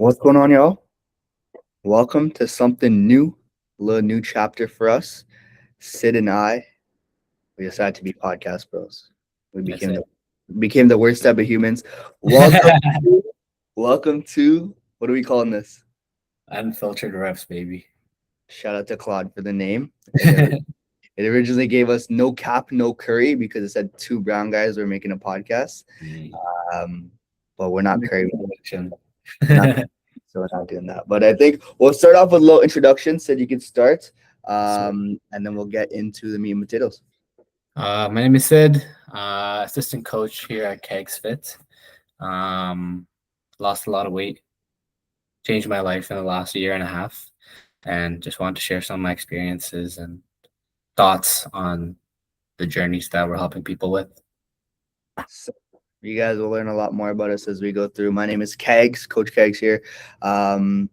What's going on, y'all? Welcome to something new, a little new chapter for us. Sid and I, we decided to be podcast bros. We That's became it. the became the worst type of humans. Welcome, to, welcome to what are we calling this? Unfiltered reps, baby. Shout out to Claude for the name. It originally gave us no cap, no curry because it said two brown guys were making a podcast. Mm. Um, but we're not curry. Introduction. Not so we're not doing that. But I think we'll start off with a little introduction. Sid, you can start, So, and then we'll get into the meat and potatoes. my name is Sid, assistant coach here at Kegs Fit. Um, Lost a lot of weight, changed my life in the last year and a half, and just wanted to share some of my experiences and thoughts on the journeys that we're helping people with. So you guys will learn a lot more about us as we go through. My name is Kegs, Coach Kegs here. Um,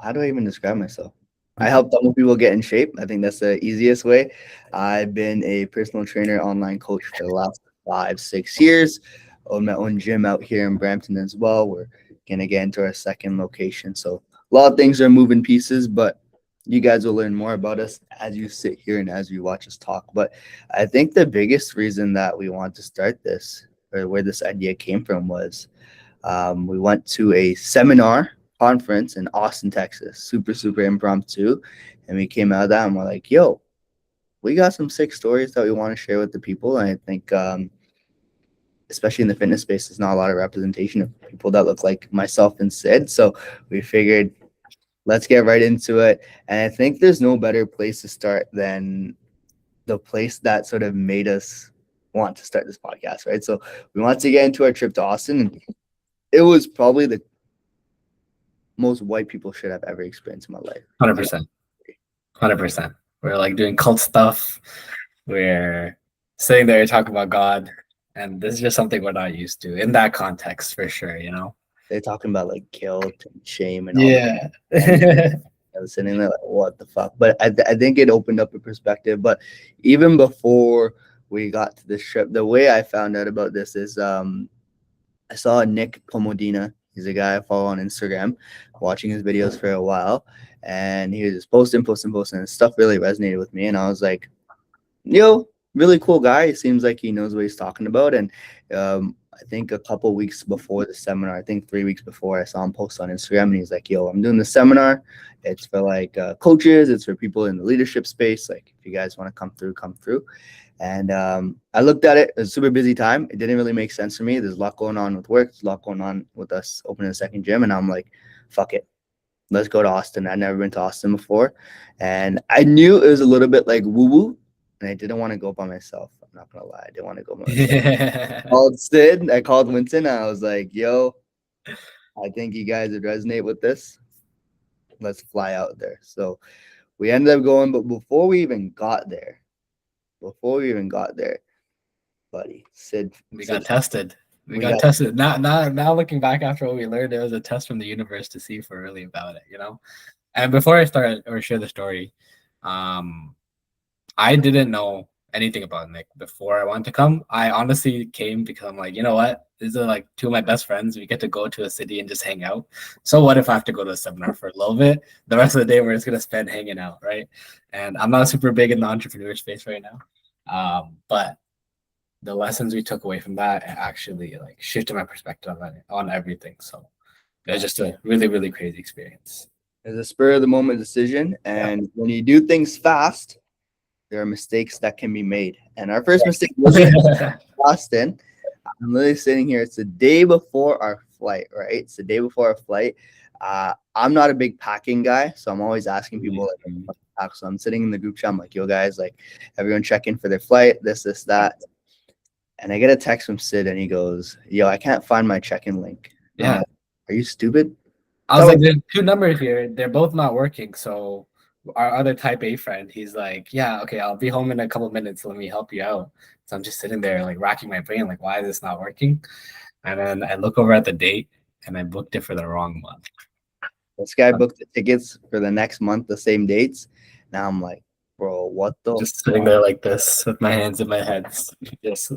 how do I even describe myself? I help other people get in shape. I think that's the easiest way. I've been a personal trainer, online coach for the last 5, 6 years. Own my own gym out here in Brampton as well. We're gonna get into our second location. So a lot of things are moving pieces, but you guys will learn more about us as you sit here and as you watch us talk. But I think the biggest reason that we want to start this or where this idea came from was we went to a seminar conference in Austin, Texas, super impromptu, and we came out of that and we're like, "Yo, we got some sick stories that we want to share with the people." And I think, especially in the fitness space, there's not a lot of representation of people that look like myself and Sid. So we figured, let's get right into it. And I think there's no better place to start than the place that sort of made us want to start this podcast, right? So we wanted to get into our trip to Austin, and it was probably the most white people shit I've ever experienced in my life. 100%. 100%. We're like doing cult stuff. We're sitting there talking about God, and this is just something we're not used to in that context for sure, you know? They're talking about like guilt and shame and all that. Yeah. And I was sitting there like, what the fuck? But I think it opened up a perspective. But even before we got to this trip, the way I found out about this is I saw Nick Pomodina. He's a guy I follow on Instagram, watching his videos for a while. And he was just posting. And stuff really resonated with me. And I was like, yo, really cool guy. He seems like he knows what he's talking about. And I think a couple weeks before the seminar, I think 3 weeks before, I saw him post on Instagram, and he's like, "Yo, I'm doing the seminar. It's for like coaches. It's for people in the leadership space. Like, if you guys want to come through, come through." And I looked at it. It was a super busy time. It didn't really make sense for me. There's a lot going on with work. There's a lot going on with us opening a second gym, and I'm like, "Fuck it, let's go to Austin." I'd never been to Austin before, and I knew it was a little bit like woo woo, and I didn't want to go by myself. I'm not gonna lie, I didn't want to go by myself. Called Sid, I called Winston, and I was like, "Yo, I think you guys would resonate with this. Let's fly out there." So we ended up going, but before we even got there, buddy, Sid, We got Sid, tested. We we got got tested. Now looking back after what we learned, it was a test from the universe to see if we're really about it, you know? And before I start or share the story, um, I didn't know anything about Nick before I wanted to come. I honestly came because I'm like, you know what? These are like two of my best friends. We get to go to a city and just hang out. So what if I have to go to a seminar for a little bit? The rest of the day we're just gonna spend hanging out, right? And I'm not super big in the entrepreneur space right now. But the lessons we took away from that actually like shifted my perspective on everything. So it was just a really, really crazy experience. It's a spur of the moment decision, Yeah. and when you do things fast, there are mistakes that can be made. And our first mistake wasn't Boston. I'm literally sitting here. It's the day before our flight, right? It's the day before our flight. I'm not a big packing guy, so I'm always asking people like, what to pack. So I'm sitting in the group chat. I'm like, "Yo, guys, like, everyone check in for their flight. This, that." And I get a text from Sid, and he goes, "Yo, I can't find my check-in link." And I'm Yeah. like, "Are you stupid?" I was like, there's two numbers here. They're both not working. So our other type A friend, he's like, yeah, okay, I'll be home in a couple of minutes. Let me help you out. So I'm just sitting there like racking my brain, like, why is this not working? And then I look over at the date and I booked it for the wrong month. This guy I'm booked the tickets for the next month, the same dates. Now I'm like, bro, what the just sitting there like this with my hands in my head. Just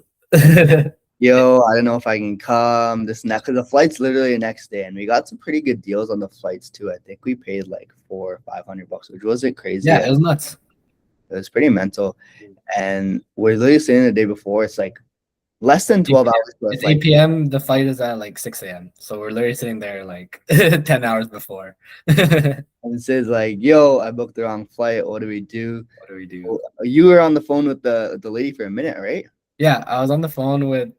yo, I don't know if I can come this next, because the flight's literally the next day, and we got some pretty good deals on the flights too. I think we paid like 400 or 500 bucks, which wasn't crazy. Yeah, it was nuts. It was pretty mental. And we're literally saying the day before, it's like less than 12 hours for a It's flight. 8 p.m. The flight is at like 6 a.m. So we're literally sitting there like 10 hours before. What And it says like, yo, I booked the wrong flight. What do we do? do we do? Well, you were on the phone with the lady for a minute, right? Yeah, I was on the phone with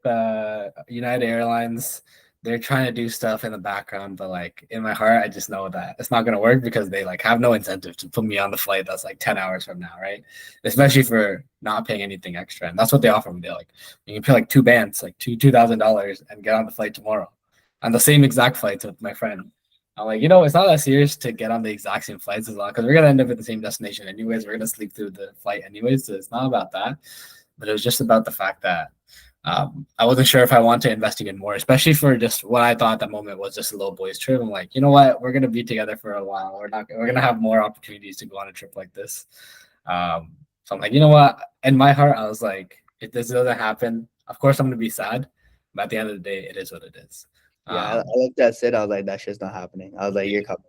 United Airlines. They're trying to do stuff in the background, but like in my heart, I just know that it's not gonna work because they like have no incentive to put me on the flight that's like 10 hours from now, right? Especially for not paying anything extra. And that's what they offer me. They're like, you can pay like two bands, like $2,000 and get on the flight tomorrow. On the same exact flights with my friend. I'm like, it's not that serious to get on the exact same flights as well, because we're gonna end up at the same destination anyways. We're gonna sleep through the flight anyways, so it's not about that. But it was just about the fact that I wasn't sure if I want to invest even more, especially for just what I thought at that moment was just a little boys trip. I'm like, you know what? We're gonna be together for a while. We're gonna have more opportunities to go on a trip like this. So I'm like, you know what? In my heart, I was like, if this doesn't happen, of course I'm gonna be sad. But at the end of the day, it is what it is. Yeah, I Um, like that said. I was like, that shit's not happening. I was like, you're coming.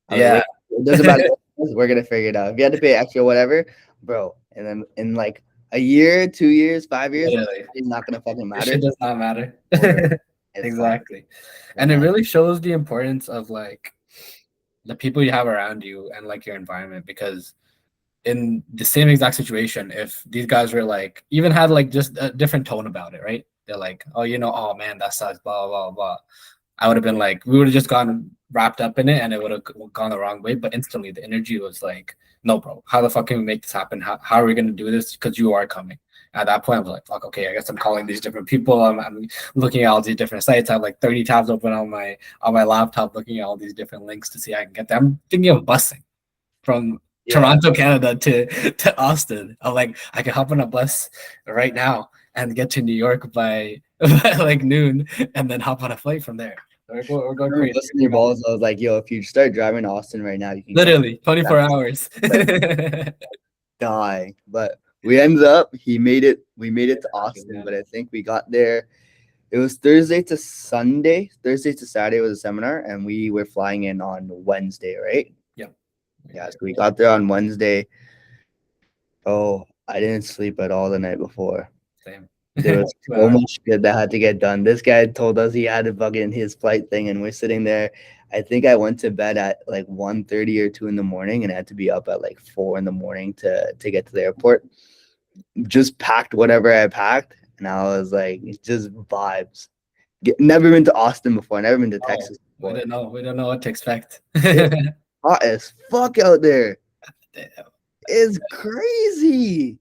I was like, yeah, it doesn't matter. We're gonna figure it out. If you had to pay extra, whatever, bro. And then in like a year, 2 years, 5 years, literally, it's not gonna fucking this matter. shit does not matter. Whatever. It's fine. Exactly. It's And it fine. really shows the importance of like the people you have around you and like your environment, because in the same exact situation, if these guys were like even had like just a different tone about it, right? They're like, oh, oh man, that sucks, blah blah blah. I would have been like, we would have just gone wrapped up in it, and it would have gone the wrong way. But instantly, the energy was like, no, bro, how the fuck can we make this happen? How are we gonna do this? Because you are coming. At that point, I was like, fuck, okay, I guess I'm calling these different people. I'm looking at all these different sites. I have like 30 tabs open on my laptop, looking at all these different links to see how I can get there. I'm thinking of busing from Yeah, Toronto, Canada to Austin. I'm like, I can hop on a bus right now and get to New York by like noon, and then hop on a flight from there. We're I going remember crazy. listening to your balls. I was like, yo, if you start driving to Austin right now, you can get Literally 24 hours. dying. But we ended up, he made it. We made it to Austin, but I think we got there. It was Thursday to Sunday. Thursday to Saturday was a seminar, and we were flying in on Wednesday, right? Yeah. Yeah, so we got there on Wednesday. Oh, I didn't sleep at all the night before. Same. There was 2 so hours. much shit that had to get done. This guy told us he had to bug in his flight thing, and we're sitting there. I think I went to bed at like 1:30 or 2 in the morning, and I had to be up at like 4 in the morning to get to the airport. Just packed whatever I packed, and I was like, it's just vibes. Never been to Austin before. Never been to Oh, Texas we before. don't know. We don't know what to expect. It's Damn. hot as fuck out there. It's crazy.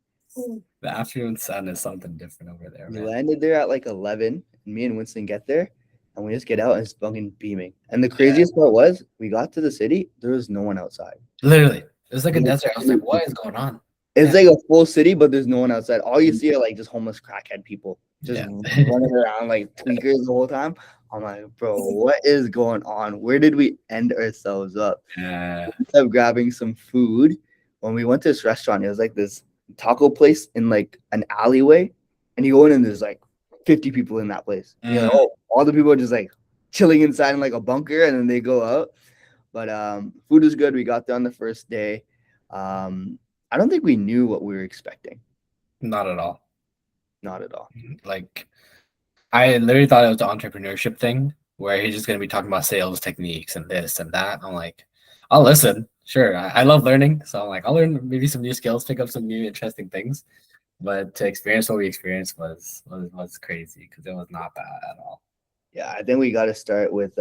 The afternoon sun is something different over there, We man. landed there at like 11, and me and Winston get there, and we just get out and it's fucking beaming. And the Yeah, craziest part was, we got to the city, there was no one outside. literally. It was like a desert. I was like, what is going on? It's Yeah. like a full city, but there's no one outside. All you see are like just homeless crackhead people just Yeah. running around like tweakers the whole time. I'm like, bro, what is going on? Where did we end ourselves up? Yeah. Of grabbing some food. When we went to this restaurant, it was like this taco place in like an alleyway, and you go in and there's like 50 people in that place. And you're like, oh, all the people are just like chilling inside in like a bunker, and then they go out. But food was good. We got there on the first day. I don't think we knew what we were expecting. Not at all. Not at all. Like, I literally thought it was the entrepreneurship thing where he's just gonna be talking about sales techniques and this and that. I'm like, I'll listen. Sure, I love learning, so I'm like, I'll learn maybe some new skills, pick up some new interesting things. But to experience what we experienced was crazy because it was not that at all. Yeah, I think we got to start with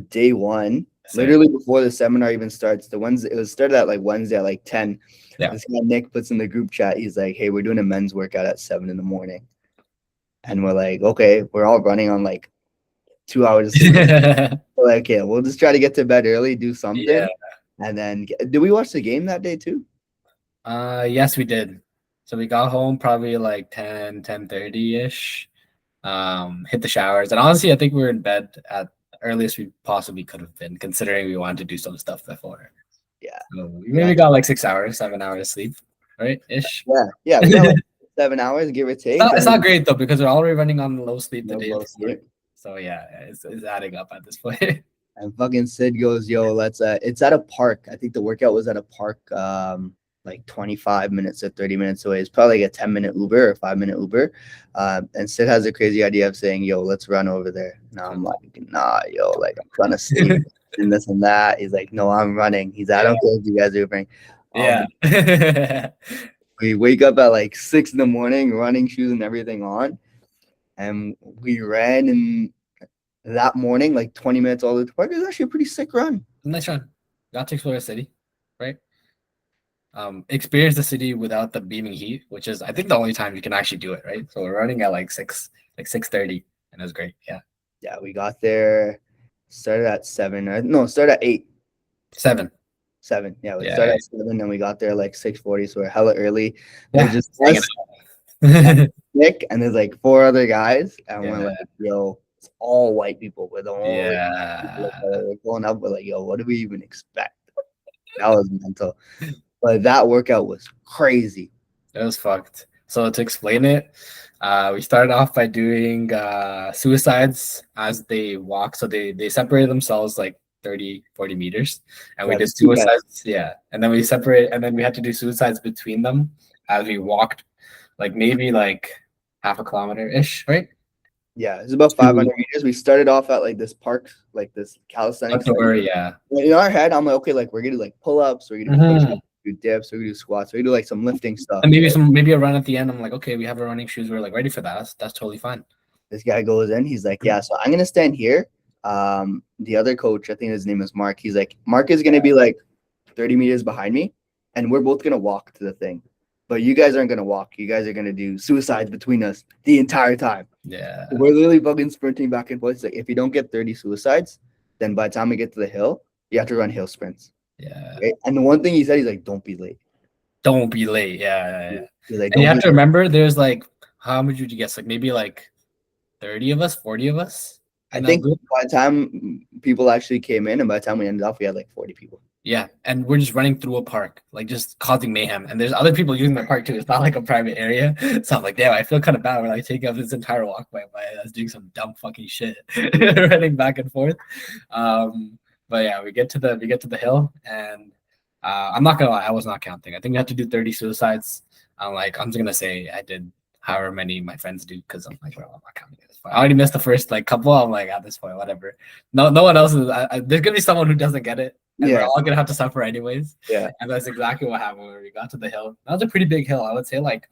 day one. So, Literally before the seminar even starts, the Wednesday, it was started at like Wednesday at like 10. yeah. This guy Nick puts in the group chat, he's like, hey, we're doing a men's workout at 7 in the morning. And we're like, okay, we're all running on like 2 hours of sleep. We're like, okay, we'll just try to get to bed early, do something. Yeah. And then did we watch the game that day too? Yes, we did. So we got home probably like 10:30-ish. Hit the showers. And honestly, I think we were in bed at the earliest we possibly could have been, considering we wanted to do some stuff before. Yeah. So we maybe got like 6 hours, 7 hours sleep, right? Ish. Yeah, we got like 7 hours, give or It's take. not, it's And not great though because we're already running on low sleep the no day blow before. sleep. So yeah, it's adding up at this point. And fucking Sid goes, yo, let's it's at a park. I think the workout was at a park like 25 minutes or 30 minutes away. It's probably like a 10-minute Uber or 5-minute Uber. And Sid has a crazy idea of saying, yo, let's run over there. And I'm like, nah, yo, like I'm trying to sleep and this and that. He's like, no, I'm running. He's like, I Yeah. don't care if you guys are Ubering. Yeah. We wake up at like 6 in the morning, running shoes and everything on. And we ran and that morning, like 20 minutes all the way to the park. It was actually a pretty sick run. Nice run. Got to explore the city, right? Experience the city without the beaming heat, which is I think the only time you can actually do it, right? So we're running at like 6:30, and it was great. Yeah. Yeah, we got there, started at 7. No, started at 8. 7. 7. Yeah, we Yeah. started at 7 and we got there like 6:40. So we're hella early. Yeah. There's just Hanging us, out. Nick, and there's like 4 other guys. And we're Yeah. like, yo, it's all white people. We're the only people Yeah. that we're pulling up. We're like, yo, what do we even expect? That was mental. But that workout was crazy. It was fucked. So to explain it, we started off by doing suicides as they walk. So they separated themselves like 30, 40 meters. And we Yeah, did two guys. suicides. Yeah. And then we separate, and then we had to do suicides between them as we walked like maybe like half a kilometer-ish, right? Yeah, it's about 500 meters. We started off at like this park, like this calisthenics. Yeah. In our head, I'm like, okay, like we're gonna do like pull-ups, we're gonna do push-ups, do dips, we're gonna do squats, we're gonna do like some lifting stuff. And maybe a run at the end. I'm like, okay, we have our running shoes. We're like ready for that. That's totally fine. This guy goes in, he's like, yeah, so I'm gonna stand here. The other coach, I think his name is Mark. He's like, Mark is gonna be like 30 meters behind me, and we're both gonna walk to the thing. But you guys aren't gonna walk. You guys are gonna do suicides between us the entire time. Yeah. We're literally fucking sprinting back and forth. It's like if you don't get 30 suicides, then by the time we get to the hill, you have to run hill sprints. Yeah. Right? And the one thing he said, he's like, don't be late. Don't be late. Yeah. He's like, And you have be to remember there's like, how much would you guess? Like maybe like 30 of us, 40 of us. I think by the time people actually came in and by the time we ended up, we had like 40 people. Yeah. And we're just running through a park, like just causing mayhem. And there's other people using the park too. It's not like a private area. So I'm like, damn, I feel kind of bad. We're like taking up this entire walkway by us doing some dumb fucking shit, running back and forth. But yeah, we get to the hill, and I'm not gonna lie, I was not counting. I think we had to do 30 suicides. I'm just gonna say I did however many my friends do because I'm like, well, I'm not counting at this point. I already missed the first like couple. I'm like, at this point, whatever. No one else is. There's gonna be someone who doesn't get it, and we're all gonna have to suffer anyways. Yeah, and that's exactly what happened when we got to the hill. That was a pretty big hill. I would say like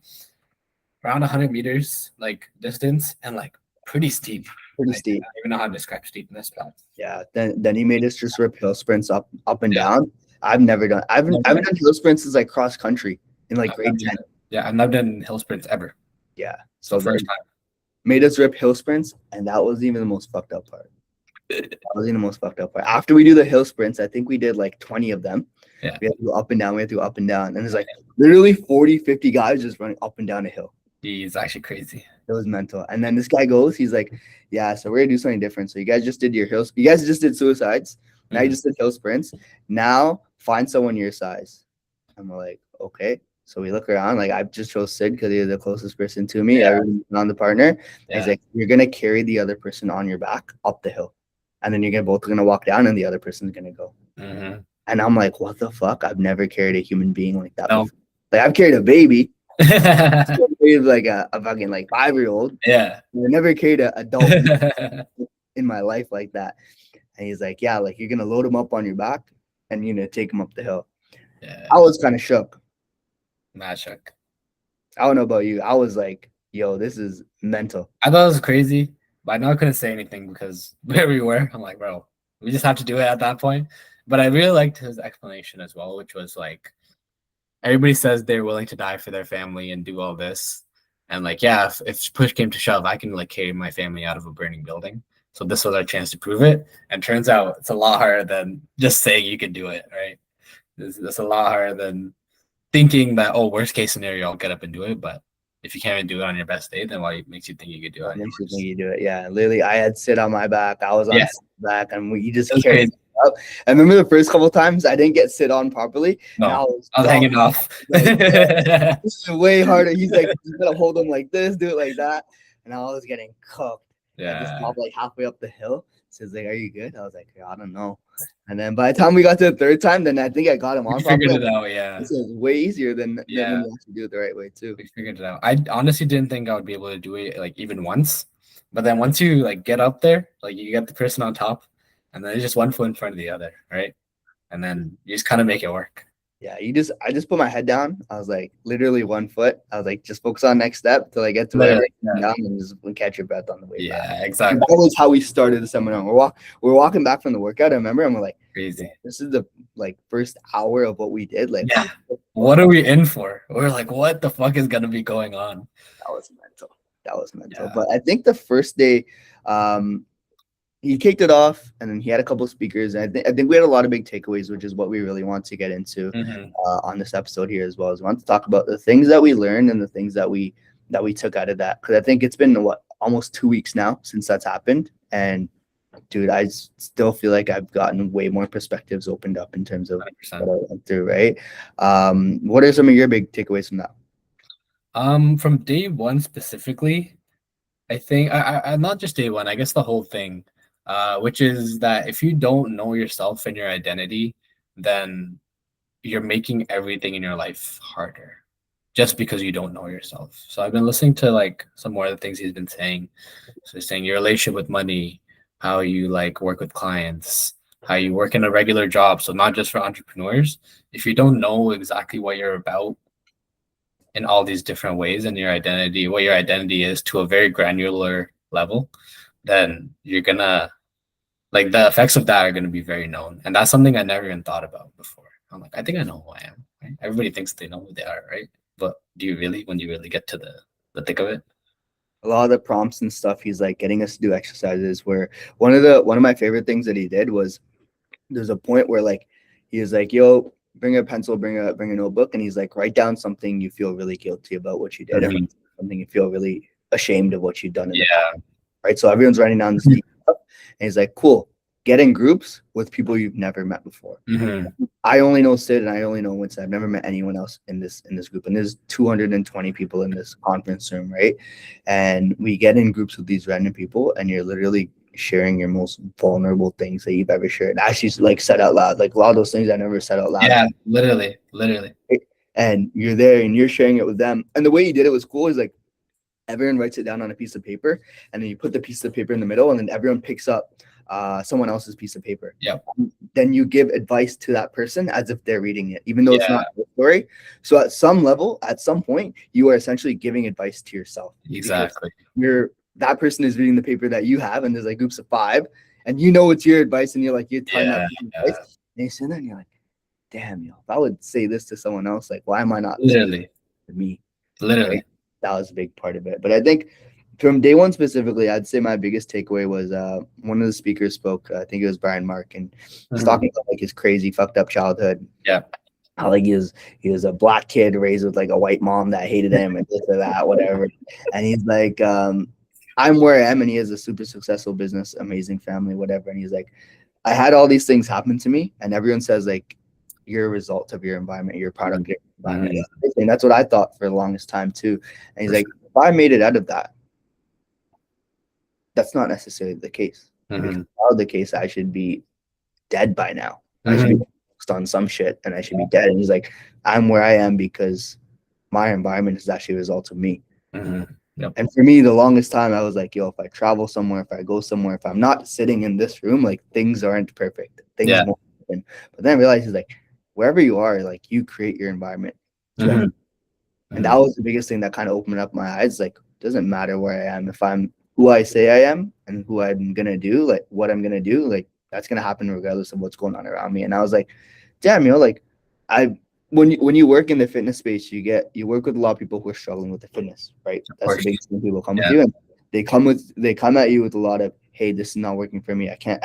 around 100 meters like distance and like pretty steep. Pretty steep. I don't even know how to describe steepness, but yeah. Then he made us just rip hill sprints up and down. I've never done. I haven't done hill sprints since like cross country in like grade 10. Yeah, I've never done hill sprints ever. Yeah, so first time. Made us rip hill sprints, and that was even the most fucked up part. After we do the hill sprints, I think we did like 20 of them. Yeah. We had to go up and down. And it's like literally 40, 50 guys just running up and down a hill. It's actually crazy. It was mental. And then this guy goes, he's like, yeah, so we're gonna do something different. So you guys just did your hills. You guys just did suicides. Now you just did hill sprints. Now find someone your size. And we're like, okay. So we look around, like I just chose Sid because he's the closest person to me. Everyone's on the partner. Yeah. He's like, you're gonna carry the other person on your back up the hill, and then you're both gonna walk down, and the other person's gonna go. Mm-hmm. And I'm like, what the fuck? I've never carried a human being like that. Before. Like I've carried a baby, like a fucking like 5-year-old. Yeah, I never carried an adult in my life like that. And he's like, yeah, like you're gonna load him up on your back, and you're gonna take him up the hill. Yeah, I was kind of shook. Not shook. I don't know about you. I was like, yo, this is mental. I thought it was crazy, but I know I couldn't say anything because where we were, I'm like, bro, we just have to do it at that point. But I really liked his explanation as well, which was like, everybody says they're willing to die for their family and do all this. And like, yeah, if push came to shove, I can like carry my family out of a burning building. So this was our chance to prove it. And turns out it's a lot harder than just saying you can do it, right? It's a lot harder than thinking that, oh, worst case scenario, I'll get up and do it. But if you can't even do it on your best day, then why makes you think you could do it? Makes you think you do it. Yeah, literally, I had Sid on my back. I was on Sid's back, and we just carried up. I remember the first couple times I didn't get sit on properly, and I No, was I was done. hanging off. Like, this is way harder. He's like, you gotta hold him like this, do it like that. And I was getting cooked. I just Yeah, stopped like halfway up the hill. So he's like, "Are you good?" I was like, "Yeah, I don't know." And then by the time we got to the third time, then I think I got him we on figured properly. it out. Yeah, This is way easier than when yeah, you actually do it the right way too. we figured it out. I honestly didn't think I would be able to do it like even once, but then once you like get up there, like you get the person on top, and then it's just one foot in front of the other, right? And then you just kind of make it work. Yeah, I just put my head down. I was like literally 1 foot. I was like, just focus on next step till I get to wherever Literally, I come yeah, down and just catch your breath on the way back. yeah, And exactly. that was how we started the seminar. We're walking back from the workout. I remember, and we're like, Crazy. this is the like first hour of what we did. Like, Yeah. what the What fuck? are we in for? We're like, what the fuck is gonna be going on? That was mental. That was mental. Yeah. But I think the first day, um, he kicked it off, and then he had a couple of speakers. And I think we had a lot of big takeaways, which is what we really want to get into Hmm. on this episode here as well. Is we want to talk about the things that we learned and the things that we took out of that, because I think it's been what almost 2 weeks now since that's happened, and dude, I still feel like I've gotten way more perspectives opened up in terms of what 100%. I went through. Right? What are some of your big takeaways from that? From day one specifically, I think I not just day one, I guess the whole thing, which is that if you don't know yourself and your identity, then you're making everything in your life harder just because you don't know yourself. So I've been listening to like some more of the things he's been saying. So he's saying your relationship with money, how you like work with clients, how you work in a regular job. So not just for entrepreneurs. If you don't know exactly what you're about in all these different ways and your identity, what your identity is to a very granular level, then you're gonna like the effects of that are gonna be very known. And that's something I never even thought about before. I'm like, I think I know who I am. Right? Everybody thinks they know who they are, right? But do you really when you really get to the thick of it? A lot of the prompts and stuff, he's like getting us to do exercises. Where one of my favorite things that he did was there's a point where like he was like, "Yo, bring a pencil, bring a notebook," and he's like, "Write down something you feel really guilty about what you did, and Mhm. something you feel really ashamed of what you've done in the past." Yeah. Right? So everyone's writing down this deep stuff, and he's like, "Cool, get in groups with people you've never met before." Hmm. I only know Sid and I only know Winston. I've never met anyone else in this group. And there's 220 people in this conference room, right? And we get in groups with these random people, and you're literally sharing your most vulnerable things that you've ever shared. Actually, like said out loud, like a lot of those things I never said out loud. Yeah, literally, literally. Right? And you're there and you're sharing it with them. And the way he did it was cool. Is like everyone writes it down on a piece of paper, and then you put the piece of paper in the middle, and then everyone picks up someone else's piece of paper. Yep. Then you give advice to that person as if they're reading it, even though it's Yeah, not your story. So at some level, at some point, you are essentially giving advice to yourself, because exactly. you're that person is reading the paper that you have, and there's like groups of five, and you know it's your advice, and you're telling that Yeah, person yeah. advice, and you sit there and you're like, damn, if I would say this to someone else, like why am I not saying Literally, it to me? Right? literally. That was a big part of it. But I think from day one specifically, I'd say my biggest takeaway was one of the speakers spoke. I think it was Brian Mark, and he's Mhm. talking about like his crazy, fucked up childhood. Yeah. How like he was a black kid raised with like a white mom that hated him and this or that, whatever. And he's like, I'm where I am, and he has a super successful business, amazing family, whatever. And he's like, I had all these things happen to me, and everyone says like you're a result of your environment, you're a product of your environment. Mhm. And that's what I thought for the longest time too. And he's like, if I made it out of that, that's not necessarily the case. And if Mhm. that was the case, I should be dead by now. I should be Mhm. focused on some shit, and I should be dead. And he's like, I'm where I am because my environment is actually a result of me. Mhm. Yep. And for me, the longest time, I was like, yo, if I travel somewhere, if I go somewhere, if I'm not sitting in this room, like things aren't perfect. Things Yeah. won't happen. But then I realized, like, wherever you are, like, you create your environment to Mhm. and that Mhm. was the biggest thing that kind of opened up my eyes. Like, it doesn't matter where I am. If I'm who I say I am and who I'm gonna do, like what I'm gonna do, like that's gonna happen regardless of what's going on around me. And I was like, damn, like I when you work in the fitness space, you work with a lot of people who are struggling with the fitness, right? Of That's the course. biggest thing people come with Yeah. you, and they come at you with a lot of, hey, this is not working for me. I can't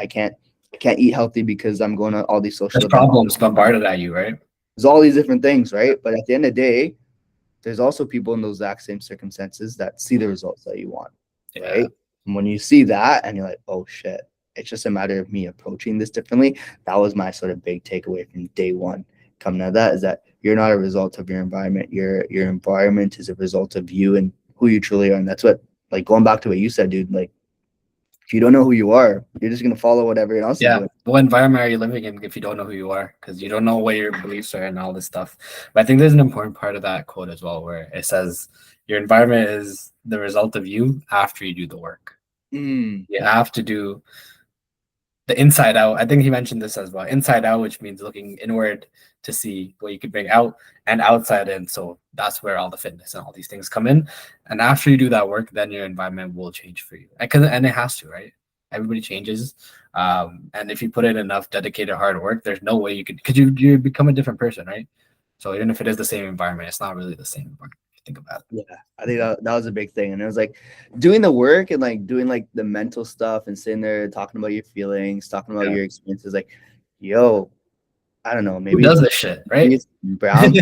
eat healthy because I'm going to all these social There's events. problems bombarded at you, right? There's all these different things, right? But at the end of the day, there's also people in those exact same circumstances that see the results that you want, Yeah. right? And when you see that and you're like, oh shit, It's just a matter of me approaching this differently. That was my sort of big takeaway from day one. Coming out of that is that you're not a result of your environment. Your environment is a result of you and who you truly are. And that's what, like, going back to what you said, dude, like, if you don't know who you are, you're just gonna follow what everyone else is Yeah. doing. What environment are you living in if you don't know who you are? Because you don't know what your beliefs are and all this stuff. But I think there's an important part of that quote as well, where it says your environment is the result of you after you do the work. Mm, You have to do the inside out. I think he mentioned this as well. Inside out, which means looking inward to see what you could bring out, and outside in. So that's where all the fitness and all these things come in. And after you do that work, then your environment will change for you. And it has to, right? Everybody changes. And if you put in enough dedicated hard work, there's no way you could, because you become a different person, right? So even if it is the same environment, it's not really the same environment. If you think about it. yeah, I think that was a big thing. And it was like doing the work and like doing like the mental stuff and sitting there talking about your feelings, talking about Yeah. your experiences. Like, yo, I don't know, Who maybe does this shit, right? it's brown.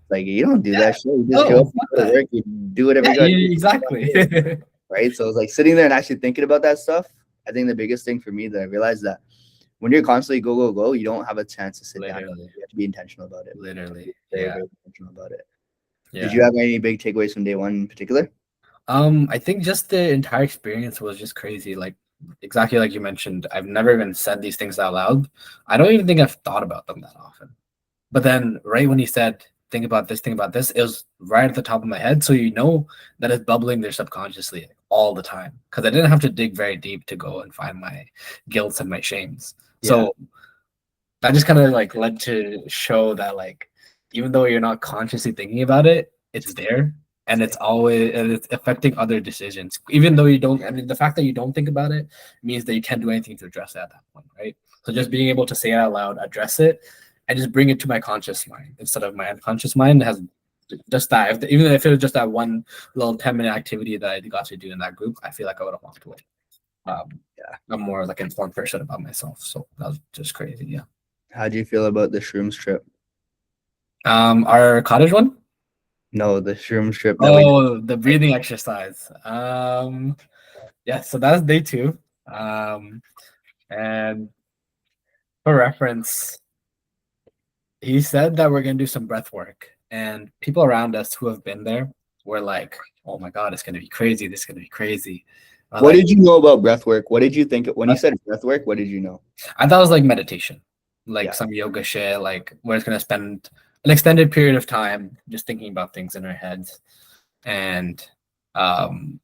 Like, you don't do that shit. You just show Oh, up, you fuck go to that. work, you do whatever Yeah, you got to do. exactly. Right. So it's like sitting there and actually thinking about that stuff. I think the biggest thing for me that I realized that when you're constantly go, go, go, you don't have a chance to sit down. Literally, You have to be intentional about it. literally. Very, Yeah, very intentional about it. Did yeah. you have any big takeaways from day one in particular? I think just the entire experience was just crazy. Like exactly like you mentioned, I've never even said these things out loud. I don't even think I've thought about them that often. But then right when he said, think about this, it was right at the top of my head. So you know that it's bubbling there subconsciously all the time. Because I didn't have to dig very deep to go and find my guilts and my shames. Yeah. So that just kind of like led to show that like even though you're not consciously thinking about it, it's there and it's affecting other decisions. Even though you don't, I mean, the fact that you don't think about it means that you can't do anything to address it at that point, right? So just being able to say it out loud, address it, and just bring it to my conscious mind instead of my unconscious mind has just that. Even if it was just that one little 10-minute activity that I got to do in that group, I feel like I would have walked away. Yeah. I'm more like informed person about myself, so that was just crazy. Yeah. How do you feel about the shrooms trip? Our cottage one? No, the shrooms trip that we did. Oh, the breathing exercise. Yeah, so that's day two. And for reference, he said that we're gonna do some breath work, and people around us who have been there were like, "Oh my god, it's gonna be crazy! This is gonna be crazy." I was What like, did you know about breath work? What did you think when you said breath work? What did you know? I thought it was like meditation, like Yeah. some yoga shit, like we're just gonna spend an extended period of time just thinking about things in our heads, and um,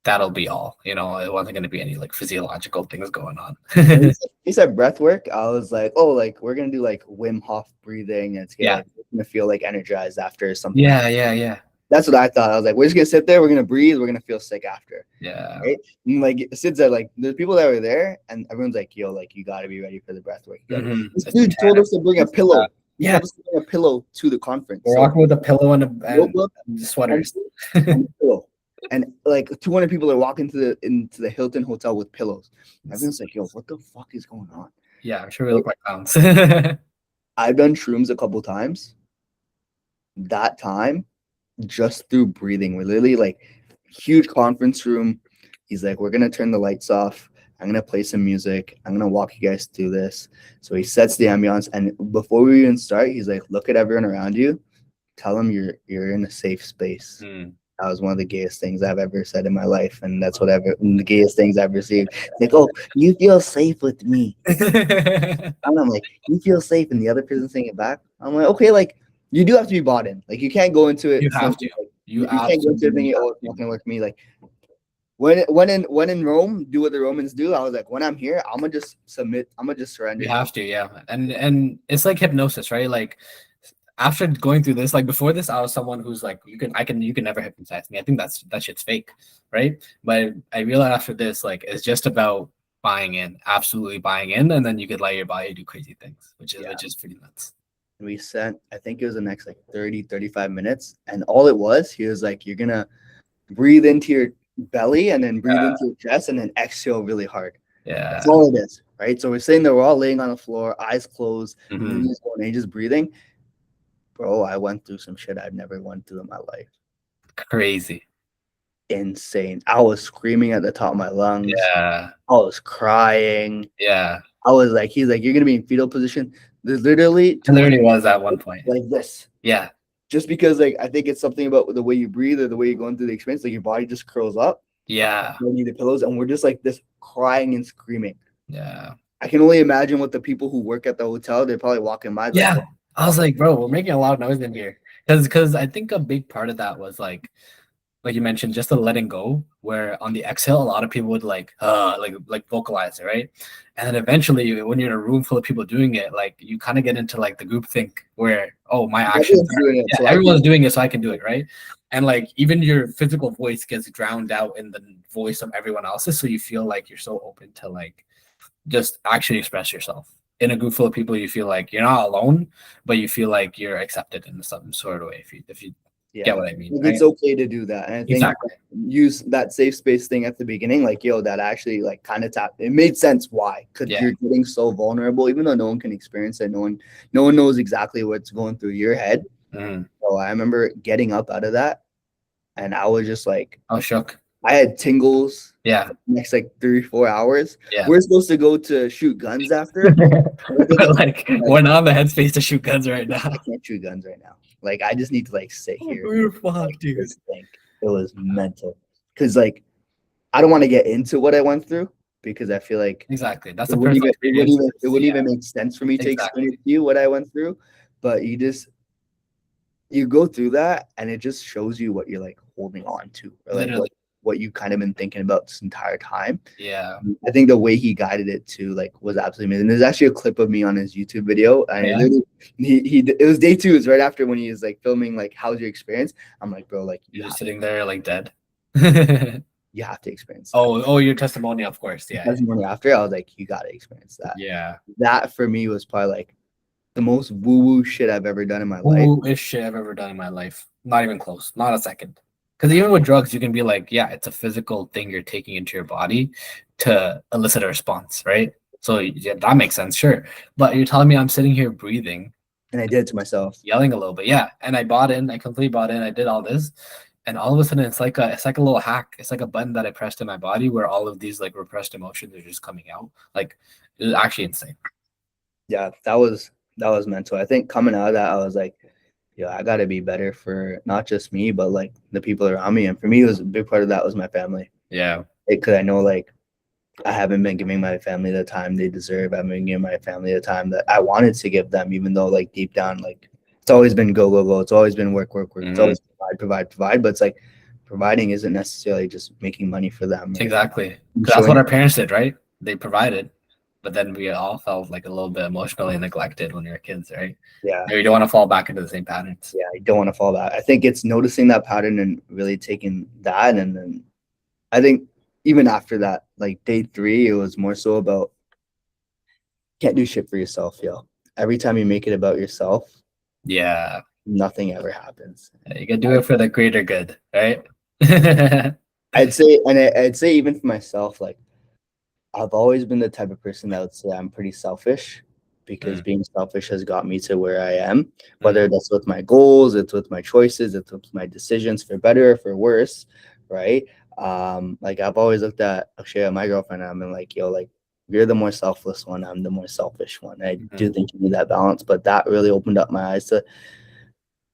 that'll be all. You know, it wasn't gonna be any like physiological things going on. When he said breath work, I was like, oh, like we're gonna do like Wim Hof breathing, and it's gonna Yeah, like we're gonna feel like energized after something. yeah, That's what I thought. I was like, we're just gonna sit there, we're gonna breathe, we're gonna feel sick after. yeah. Right? And like Sid said, like the people that were there, and everyone's like, yo, like you gotta be ready for the breath work. Like Mhm. this It's dude told us intense. to bring a pillow. He Yeah, told us to bring a pillow to the conference. we're So walking with a pillow and notebook and sweaters. pillow. And like 200 people are walking to the Hilton Hotel with pillows. Everyone's like, yo, what the fuck is going on? Yeah, I'm sure we look like clowns. I've done shrooms a couple times. That time, just through breathing, we're literally like huge conference room. He's like, we're gonna turn the lights off. I'm gonna play some music. I'm gonna walk you guys through this. So he sets the ambiance, and before we even start, he's like, look at everyone around you. Tell them you're in a safe space. Mm. That was one of the gayest things I've ever said in my life, and that's whatever the gayest things I've received. It's like, oh, you feel safe with me. And I'm like, you feel safe, and the other person saying it back. I'm like, okay, like you do have to be bought in. Like you can't go into You it have thinking to. like, You you can't go into it absolutely thinking, oh, have it's not to. gonna work for me. Like when in Rome, do what the Romans do. I was like, when I'm here, I'm gonna just submit. I'm gonna just surrender. You have to, yeah. And it's like hypnosis, right? Like after going through this, like before this, I was someone who's like, you can never hypnotize me. I think that shit's fake, right? But I realized after this, like it's just about buying in, absolutely buying in, and then you could let your body do crazy things, Yeah. which is pretty nuts. We sent, I think it was the next like 30, 35 minutes. And all it was, he was like, you're gonna breathe into your belly and then breathe into your chest and then exhale really hard. Yeah. That's all it is. Right. So we're sitting there, we're all laying on the floor, eyes closed, Mhm. knees going, and he's just breathing. Bro, I went through some shit I've never went through in my life. Crazy. insane. I was screaming at the top of my lungs. Yeah. I was crying. Yeah. I was like, he's like, you're gonna be in fetal position. There's literally It 20 literally was at one point. like this. Yeah. Just because like I think it's something about the way you breathe or the way you're going through the experience, like your body just curls up. Yeah. You don't need the pillows, and we're just like this crying and screaming. Yeah. I can only imagine what the people who work at the hotel, they're probably walking by like, Yeah. what I the was fuck? like, bro, we're making a lot of noise in here. Because I think a big part of that was like you mentioned, just the letting go, where on the exhale, a lot of people would like vocalize it, right? And then eventually when you're in a room full of people doing it, like you kind of get into like the group think where, oh, my actions Everyone's are, doing it, yeah, so I can. everyone's doing it, so I can do it, right? And like even your physical voice gets drowned out in the voice of everyone else's, so you feel like you're so open to like just actually express yourself. In a group full of people, you feel like you're not alone, but you feel like you're accepted in some sort of way, if you get Yeah, what I mean, like right? it's okay to do that, and I think Exactly. use that safe space thing at the beginning, like yo, that actually like kind of tapped. It made sense why, because Yeah. you're getting so vulnerable, even though no one can experience it. No one knows exactly what's going through your head. Mhm. So I remember getting up out of that, and I was just like, I was shook. I had tingles. Yeah. Next like 3 4 hours, Yeah. we're supposed to go to shoot guns after. I think But like like we're not in the headspace to shoot guns right I now. can't shoot guns right now. Like I just need to like sit here, We're like fucked, dude. just think. It was mental because like I don't want to get into what I went through because I feel like Exactly. That's it a wouldn't personal even it wouldn't experience. even it wouldn't Yeah, even make sense for me to explain exactly. it to you what I went through. But you go through that and it just shows you what you're like holding on to or like Literally. what you kind of been thinking about this entire time. Yeah. I think the way he guided it too, like, was absolutely amazing. There's actually a clip of me on his YouTube video, and Yeah. it was day two. It was right after when he was like filming, like, how's your experience? I'm like, bro, like, You're just sitting there like dead. you have to experience that. Oh, your testimony, of course. Yeah. Testimony after, I was like, you got to experience that. Yeah. That for me was probably like the most woo woo shit I've ever done in my life. Woo is shit I've ever done in my life. Not even close. Not a second. Because even with drugs, you can be like, yeah, it's a physical thing you're taking into your body to elicit a response, right? So yeah, that makes sense, sure. But you're telling me I'm sitting here breathing, And I did it to myself. yelling a little bit, yeah. And I bought in, I completely bought in, I did all this, and all of a sudden it's like a little hack. It's like a button that I pressed in my body where all of these like repressed emotions are just coming out. Like it was actually insane. Yeah, that was mental. I think coming out of that, I was like, yeah, I got to be better for not just me, but like the people around me. And for me, it was a big part of that was my family. Yeah. Because I know like I haven't been giving my family the time they deserve. I haven't been giving my family the time that I wanted to give them, even though like deep down, like it's always been go, go, go. It's always been work, work, work. It's Mhm. always provide, provide, provide. But it's like providing isn't necessarily just making money for them. Or Exactly. 'Cause that's what our parents did, right? They provided, but then we all felt like a little bit emotionally neglected when we were kids, right? Yeah. Maybe you don't want to fall back into the same patterns. Yeah. I don't want to fall back. I think it's noticing that pattern and really taking that. And then I think even after that, like day three, it was more so about can't do shit for yourself, yo. Every time you make it about yourself, Yeah. nothing ever happens. You can do it for the greater good, right? I'd say even for myself, like I've always been the type of person that would say I'm pretty selfish because Mm, being selfish has got me to where I am, mm, whether that's with my goals, it's with my choices, it's with my decisions for better or for worse, right? Like I've always looked at Akshay, my girlfriend, and I've been like, yo, like you're the more selfless one, I'm the more selfish one. I do mm. think you need that balance, but that really opened up my eyes to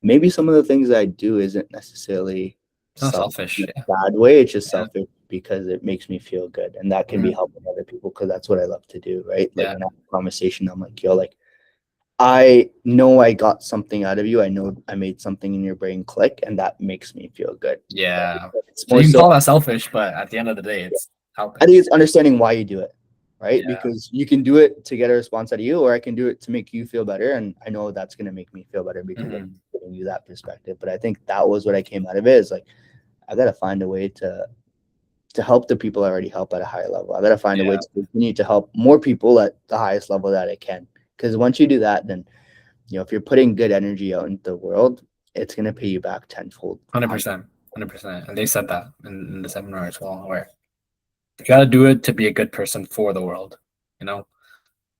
maybe some of the things I do isn't necessarily It's not selfish selfish. in Yeah. a bad way. It's just Yeah. selfish because it makes me feel good, and that can be Mhm. helping other people because that's what I love to do, right? Like Yeah. when I have a conversation, I'm like, yo, like I know I got something out of you. I know I made something in your brain click, and that makes me feel good. Yeah. It's So more you can so call that selfish, but at the end of the day, it's I helping. think it's understanding why you do it, right? Yeah. Because you can do it to get a response out of you, or I can do it to make you feel better. And I know that's going to make me feel better because I'm Mhm. giving you that perspective. But I think that was what I came out of it is like, I got to find a way to help the people I already help at a higher level. I got to find a way Yeah. to continue to help more people at the highest level that I can. Because once you do that, then, if you're putting good energy out into the world, it's going to pay you back tenfold. 100%. 100%. And they said that in the seminar as well, where you got to do it to be a good person for the world, you know?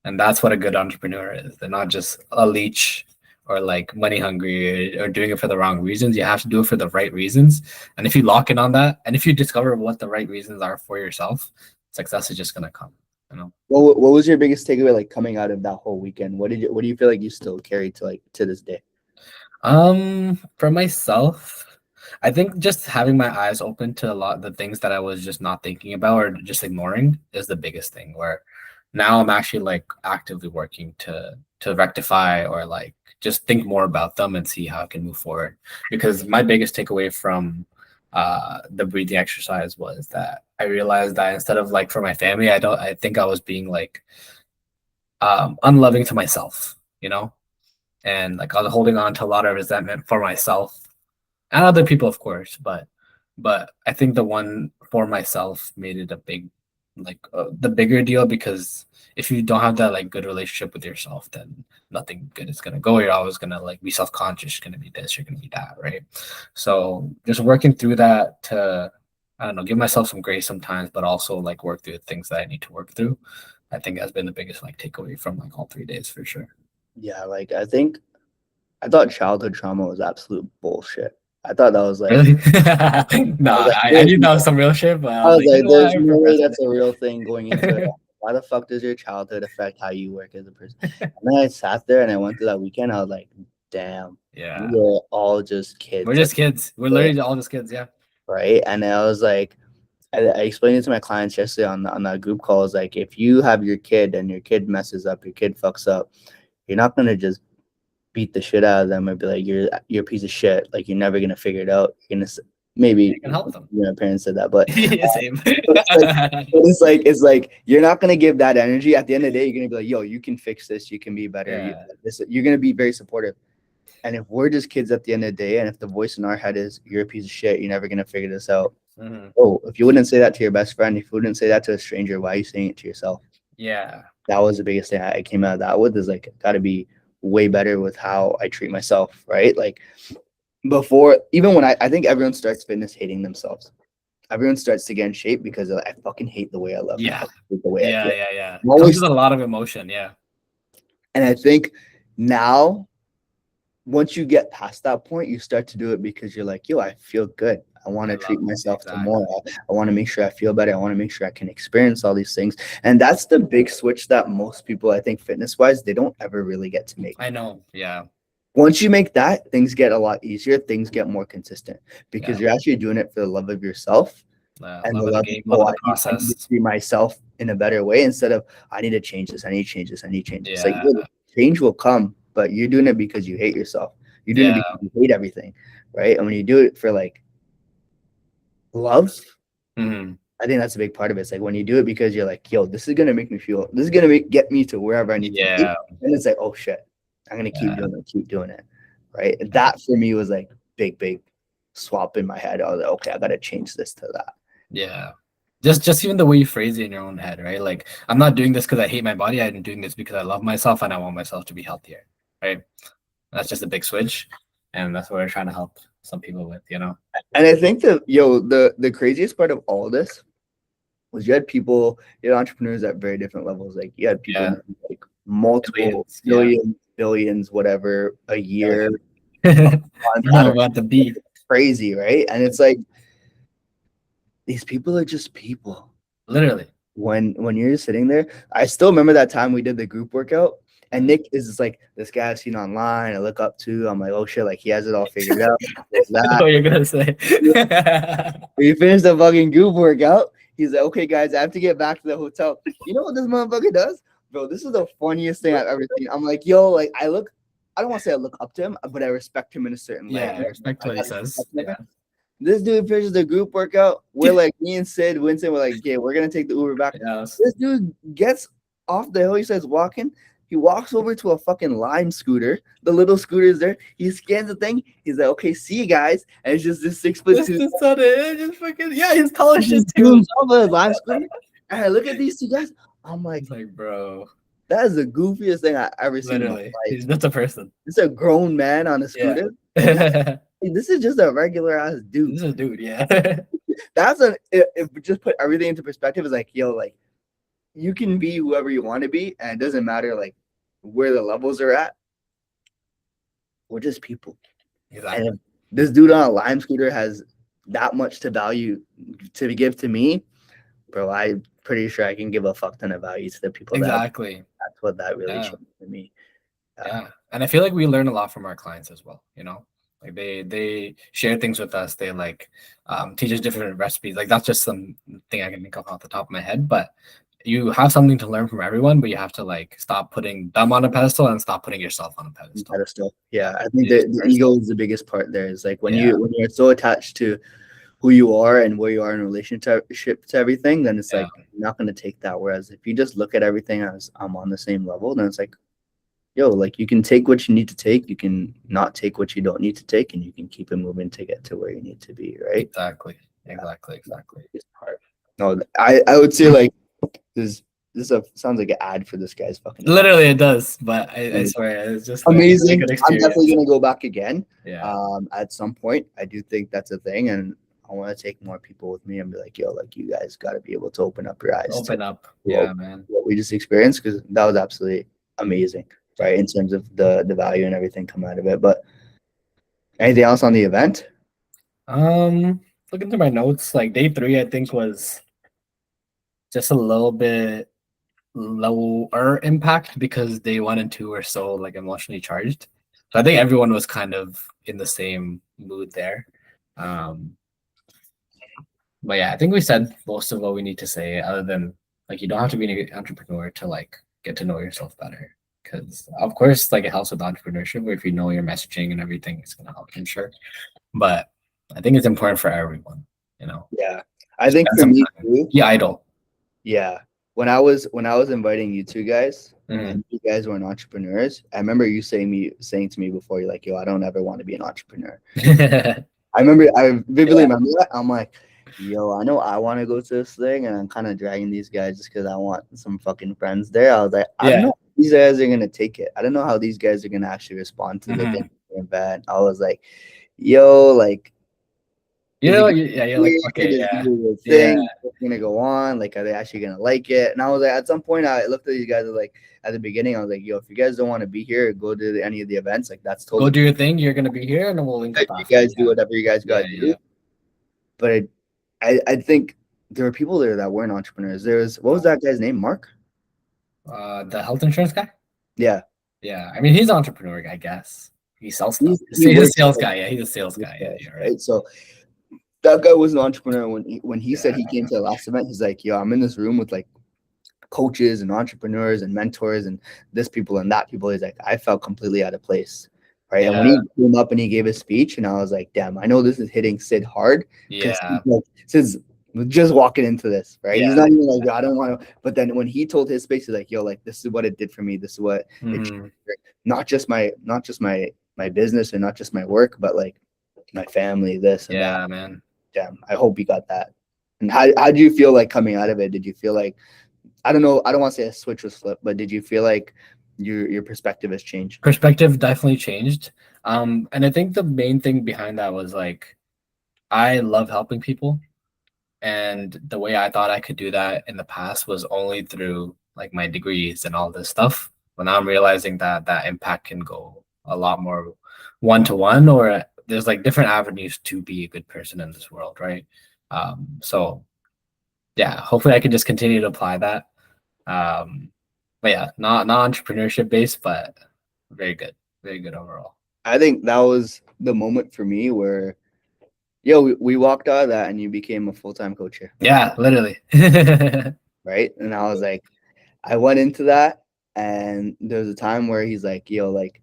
And that's what a good entrepreneur is. They're not just a leech or like money hungry or doing it for the wrong reasons. You have to do it for the right reasons. And if you lock in on that, and if you discover what the right reasons are for yourself, success is just gonna come. You know. What was your biggest takeaway like coming out of that whole weekend? What do you feel like you still carry to like to this day? For myself, I think just having my eyes open to a lot of the things that I was just not thinking about or just ignoring is the biggest thing. Where now I'm actually like actively working to rectify or like just think more about them and see how I can move forward. Because my biggest takeaway from the breathing exercise was that I realized that instead of like for my family, I think I was being like unloving to myself, you know? And like I was holding on to a lot of resentment for myself and other people, of course. But I think the one for myself made it a big, like the bigger deal because if you don't have that like good relationship with yourself, then nothing good is gonna go. You're always gonna like be self conscious. You're gonna be this. You're gonna be that, right? So just working through that to I don't know, give myself some grace sometimes, but also like work through the things that I need to work through. I think has been the biggest like takeaway from like all 3 days for sure. Yeah, like I thought childhood trauma was absolute bullshit. I thought that was like Really? I No, was like, I knew that was some real shit, but I I was was like, you like, know what? there's I no way that's a procrastinated. real thing going into it. Why the fuck does your childhood affect how you work as a person? And then I sat there and I went through that weekend. I was like, damn, we Yeah. were all just We're kids at just kids. We're the day, literally all just kids. Yeah. right? And I was like, I explained it to my clients yesterday on that group call. Is like, if you have your kid and your kid messes up, your kid fucks up, you're not gonna just beat the shit out of them or be like, you're a piece of shit. Like you're never gonna figure it out. You're gonna maybe You can help them. my parents said that, but Same. it's like, it's like you're not gonna give that energy. At the end of the day, you're gonna be like, yo, you can fix this. You can be better. Yeah. You're gonna be very supportive. And if we're just kids at the end of the day, and if the voice in our head is you're a piece of shit, you're never gonna figure this out. Mhm. Oh, if you wouldn't say that to your best friend, if you wouldn't say that to a stranger, why are you saying it to yourself? Yeah. That was the biggest thing I came out of that with is like got to be way better with how I treat myself, right? Like before, even when I think everyone starts fitness hating themselves. Everyone starts to get in shape because I fucking hate the way I look. I Yeah. fucking hate the way I Yeah. feel. Yeah. Yeah. I'm Comes with always, a lot of emotion. Yeah. and I think now once you get past that point, you start to do it because you're like, yo, I feel good. I want I to love treat myself to exactly. more. I want to make sure I feel better. I want to make sure I can experience all these things. And that's the big switch that most people, I think, fitness wise, they don't ever really get to make. I know. Yeah. Once you make that, things get a lot easier. Things get more consistent because Yeah. you're actually doing it for the love of yourself and the Love of the love of, game. Love oh, of the I need to process. see myself in a better way instead of, I need to change this. I need to change this. I need to change this. Like, Yeah. yeah, change will come, but you're doing it because you hate yourself. You're doing it Yeah. because you hate everything, right? And when you do it for like love, Mhm. I think that's a big part of it. It's like when you do it because you're like, yo, this is gonna make me feel, this is gonna get me to wherever I need to be. Yeah. And it's like, oh shit, I'm gonna Yeah. keep doing it, right? And that for me was like big swap in my head. I was like, okay, I gotta change this to that. Yeah. Just even the way you phrase it in your own head, right? Like I'm not doing this because I hate my body. I'm doing this because I love myself and I want myself to be healthier. Right. That's just a big switch. And that's what we're trying to help some people with, you know? And I think that the craziest part of all this was you had entrepreneurs at very different levels. Like you had people Yeah. making like multiple Billions. Yeah. millions, billions, whatever a year, a Billions. month. I No, don't know. about the B. Crazy, right? And it's like these people are just people. Literally. When you're sitting there, I still remember that time we did the group workout. And Mhm. Nick is just like this guy I've seen online. I look up to. I'm like, oh shit, like he has it all figured out. There's that. What you're gonna say. We finished the fucking group workout. He's like, okay, guys, I have to get back to the hotel. You know what this motherfucker does? Bro, this is the funniest thing I've ever seen. I'm like, yo, like I don't want to say I look up to him, but I respect him in a certain light. Yeah, I respect I what he gotta says. respect Yeah. him. This dude finishes the group workout. We're like, me and Sid, Winston, we're like, okay, we're gonna take the Uber back. Yes. This dude gets off the hill. He starts walking. He walks over to a fucking Lime scooter. The little scooter's there. He scans the thing. He's like, okay, see you guys. And it's just this 6'2" This is not it. Just fucking yeah, he's tall as shit just too. himself on a Lime scooter. And I look at these two guys. I'm like, It's like, bro, that is the goofiest thing I've ever seen in my literally, life. he's just a person. It's a grown man on a Yeah. scooter. And This this is just a regular ass dude. is a dude, yeah. That's if we just put everything into perspective, is like, yo, like you can be whoever you want to be, and it doesn't matter like where the levels are at. we're just people. And if Exactly. this dude on a Lime scooter has that much to value to give to me, bro, I'm pretty sure I can give a fuck ton of value to the people that Exactly. that's what that really Yeah. changed for me. Yeah. And I feel like we learn a lot from our clients as well, you know? Like they share things with us. They like teach us different recipes. Like that's just something I can think of off the top of my head. But you have something to learn from everyone, but you have to like stop putting them on a pedestal and stop putting yourself on a pedestal. Pedestal. Yeah. Yeah, I think It's the first. ego is the biggest part there. Is like Yeah. when you're so attached to who you are and where you are in relationship to everything, then it's Yeah. like you're not going to take that. Whereas if you just look at everything as I'm on the same level, then it's like, yo, like you can take what you need to take, you can not take what you don't need to take, and you can keep it moving to get to where you need to be, right? Exactly. Yeah, Exactly. that's Exactly. the biggest part. No, I would say like this sounds like an ad for this guy's fucking event. Literally it does, but I swear it's just a really Amazing. good I'm definitely experience. gonna go back again. Yeah. At some point, I do think that's a thing, and I want to take more people with me and be like, yo, like you guys got to be able to open up your eyes to Open up. what, Yeah, man. what we just experienced because that was absolutely amazing, right? In terms of the value and everything come out of it. But anything else on the event? Looking through my notes, like day three, I think was just a little bit lower impact because day one and two were so like emotionally charged. So I think everyone was kind of in the same mood there. Um, but yeah, I think we said most of what we need to say, other than like you don't have to be an entrepreneur to like get to know yourself better. Because of course, like it helps with entrepreneurship. If you know your messaging and everything, it's gonna help, I'm sure. But I think it's important for everyone, you know. Yeah, I think Spend for some me time. too. Be idle. Yeah, when I was inviting you two guys, and I Mhm. knew you guys weren't entrepreneurs. I remember you saying to me before, you're like, yo, I don't ever want to be an entrepreneur. Yeah. I vividly remember that. I'm like, yo, I know I want to go to this thing, and I'm kind of dragging these guys just because I want some fucking friends there. I was like, I don't Yeah. know how these guys are gonna take it. I don't know how these guys are gonna actually respond to the Mhm. thing event. I was like, yo, like, You is it know, gonna yeah, be you're like, weird? okay, Is it yeah, gonna be a yeah, thing? What's gonna go on? Like, are they actually gonna like it? And I was like, at some point, I looked at these guys like at the beginning. I was like, yo, if you guys don't want to be here, go to any of the events. Like, that's go totally do your thing. You're gonna be here, and then we'll link up you after. guys do whatever you guys Yeah, gotta yeah, do. But I think there were people there that weren't entrepreneurs. There's what was that guy's name? Mark? yeah. The health insurance guy. Yeah. Yeah, I mean, he's an entrepreneur, I guess. He sells stuff. He He's a works sales guy. Yeah, he's a sales guy. Yeah, you're right. right. So that guy was an entrepreneur when he said Yeah, he came to the last event. He's like, yo, I'm in this room with like coaches and entrepreneurs and mentors and this people and that people. He's like, I felt completely out of place. Right. And when yeah, he came up and he gave his speech, and I was like, damn, I know this is hitting Sid hard because yeah, like, Sid's just walking into this, right? He's yeah. not even like, yo, I don't want to. But then when he told his speech, he's like, yo, like this is what it did for me. This is what it changed. Mhm. Not just my business and not just my work, but like my family, this and that. Yeah, man. Damn, I hope you got that. And how do you feel like coming out of it? Did you feel like I don't know. I don't want to say a switch was flipped, but did you feel like your perspective has changed? Perspective definitely changed. And I think the main thing behind that was like I love helping people. And the way I thought I could do that in the past was only through like my degrees and all this stuff. But now I'm realizing that that impact can go a lot more one to one, or there's like different avenues to be a good person in this world, right? So yeah, hopefully I can just continue to apply that. Um, but yeah, not entrepreneurship based, but very good overall. I think that was the moment for me where, yo, we walked out of that and you became a full time coach here, Yeah, literally. Yeah, right? And I was like, I went into that, and there was a time where he's like, yo, like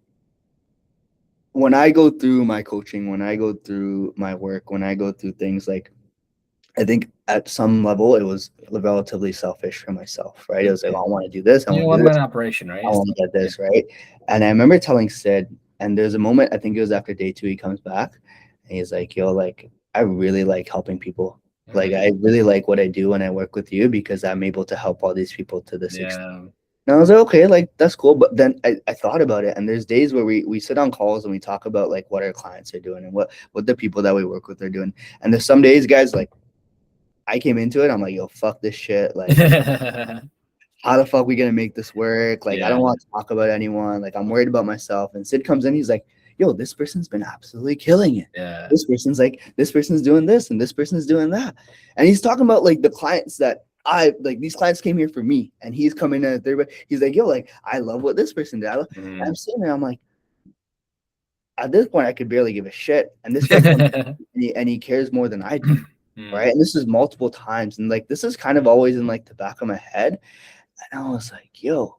when I go through my coaching, when I go through my work, when I go through things like I think at some level it was relatively selfish for myself, right? It was like, I want to do this, I want to do one this, man operation, right? I It's want to not, get yeah. this, right? And I remember telling Sid, and there's a moment, I think it was after day two, he comes back and he's like, yo, like, I really like helping people. Like, Mhm. I really like what I do when I work with you because I'm able to help all these people to this extent. Yeah. And I was like, okay, like, that's cool. But then I thought about it, and there's days where we sit on calls and we talk about like what our clients are doing and what the people that we work with are doing. And there's some days, guys, like, I came into it, I'm like, yo, fuck this shit. Like, how the fuck we gonna make this work? Like, I Yeah. don't want to talk about anyone. Like, I'm worried about myself. And Sid comes in, he's like, yo, this person's been absolutely killing it. Yeah. This person's doing this and this person's doing that. And he's talking about like the clients that I like, these clients came here for me, and he's coming in at third. He's like, yo, like, I love what this person did. And I'm sitting there, I'm like, at this point, I could barely give a shit. And this guy comes and he cares more than I do. Right. And this is multiple times. And like, this is kind of always in like the back of my head. And I was like, yo,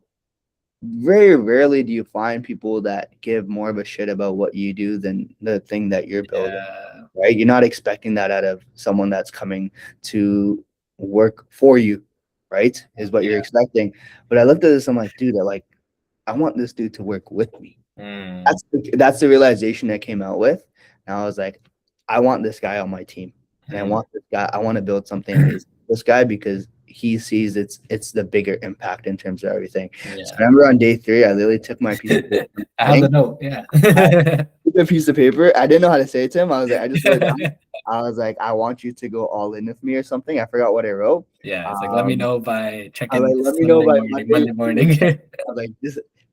very rarely do you find people that give more of a shit about what you do than the thing that you're building. Yeah. Right. You're not expecting that out of someone that's coming to work for you. Right. Is what you're expecting. But I looked at this, I'm like, dude, I want this dude to work with me. That's the realization that came out with. And I was like, I want this guy on my team. And I want this guy, I want to build something amazing with this guy because he sees it's the bigger impact in terms of everything. Yeah. So I remember on day 3, I literally took my piece of paper. I have the note, yeah. I took a piece of paper. I didn't know how to say it to him. I was like, I just wrote it down. I was like, I want you to go all in with me or something. I forgot what I wrote. Yeah, it's like, let me know by checking. Like, let me know by Monday morning. I was like,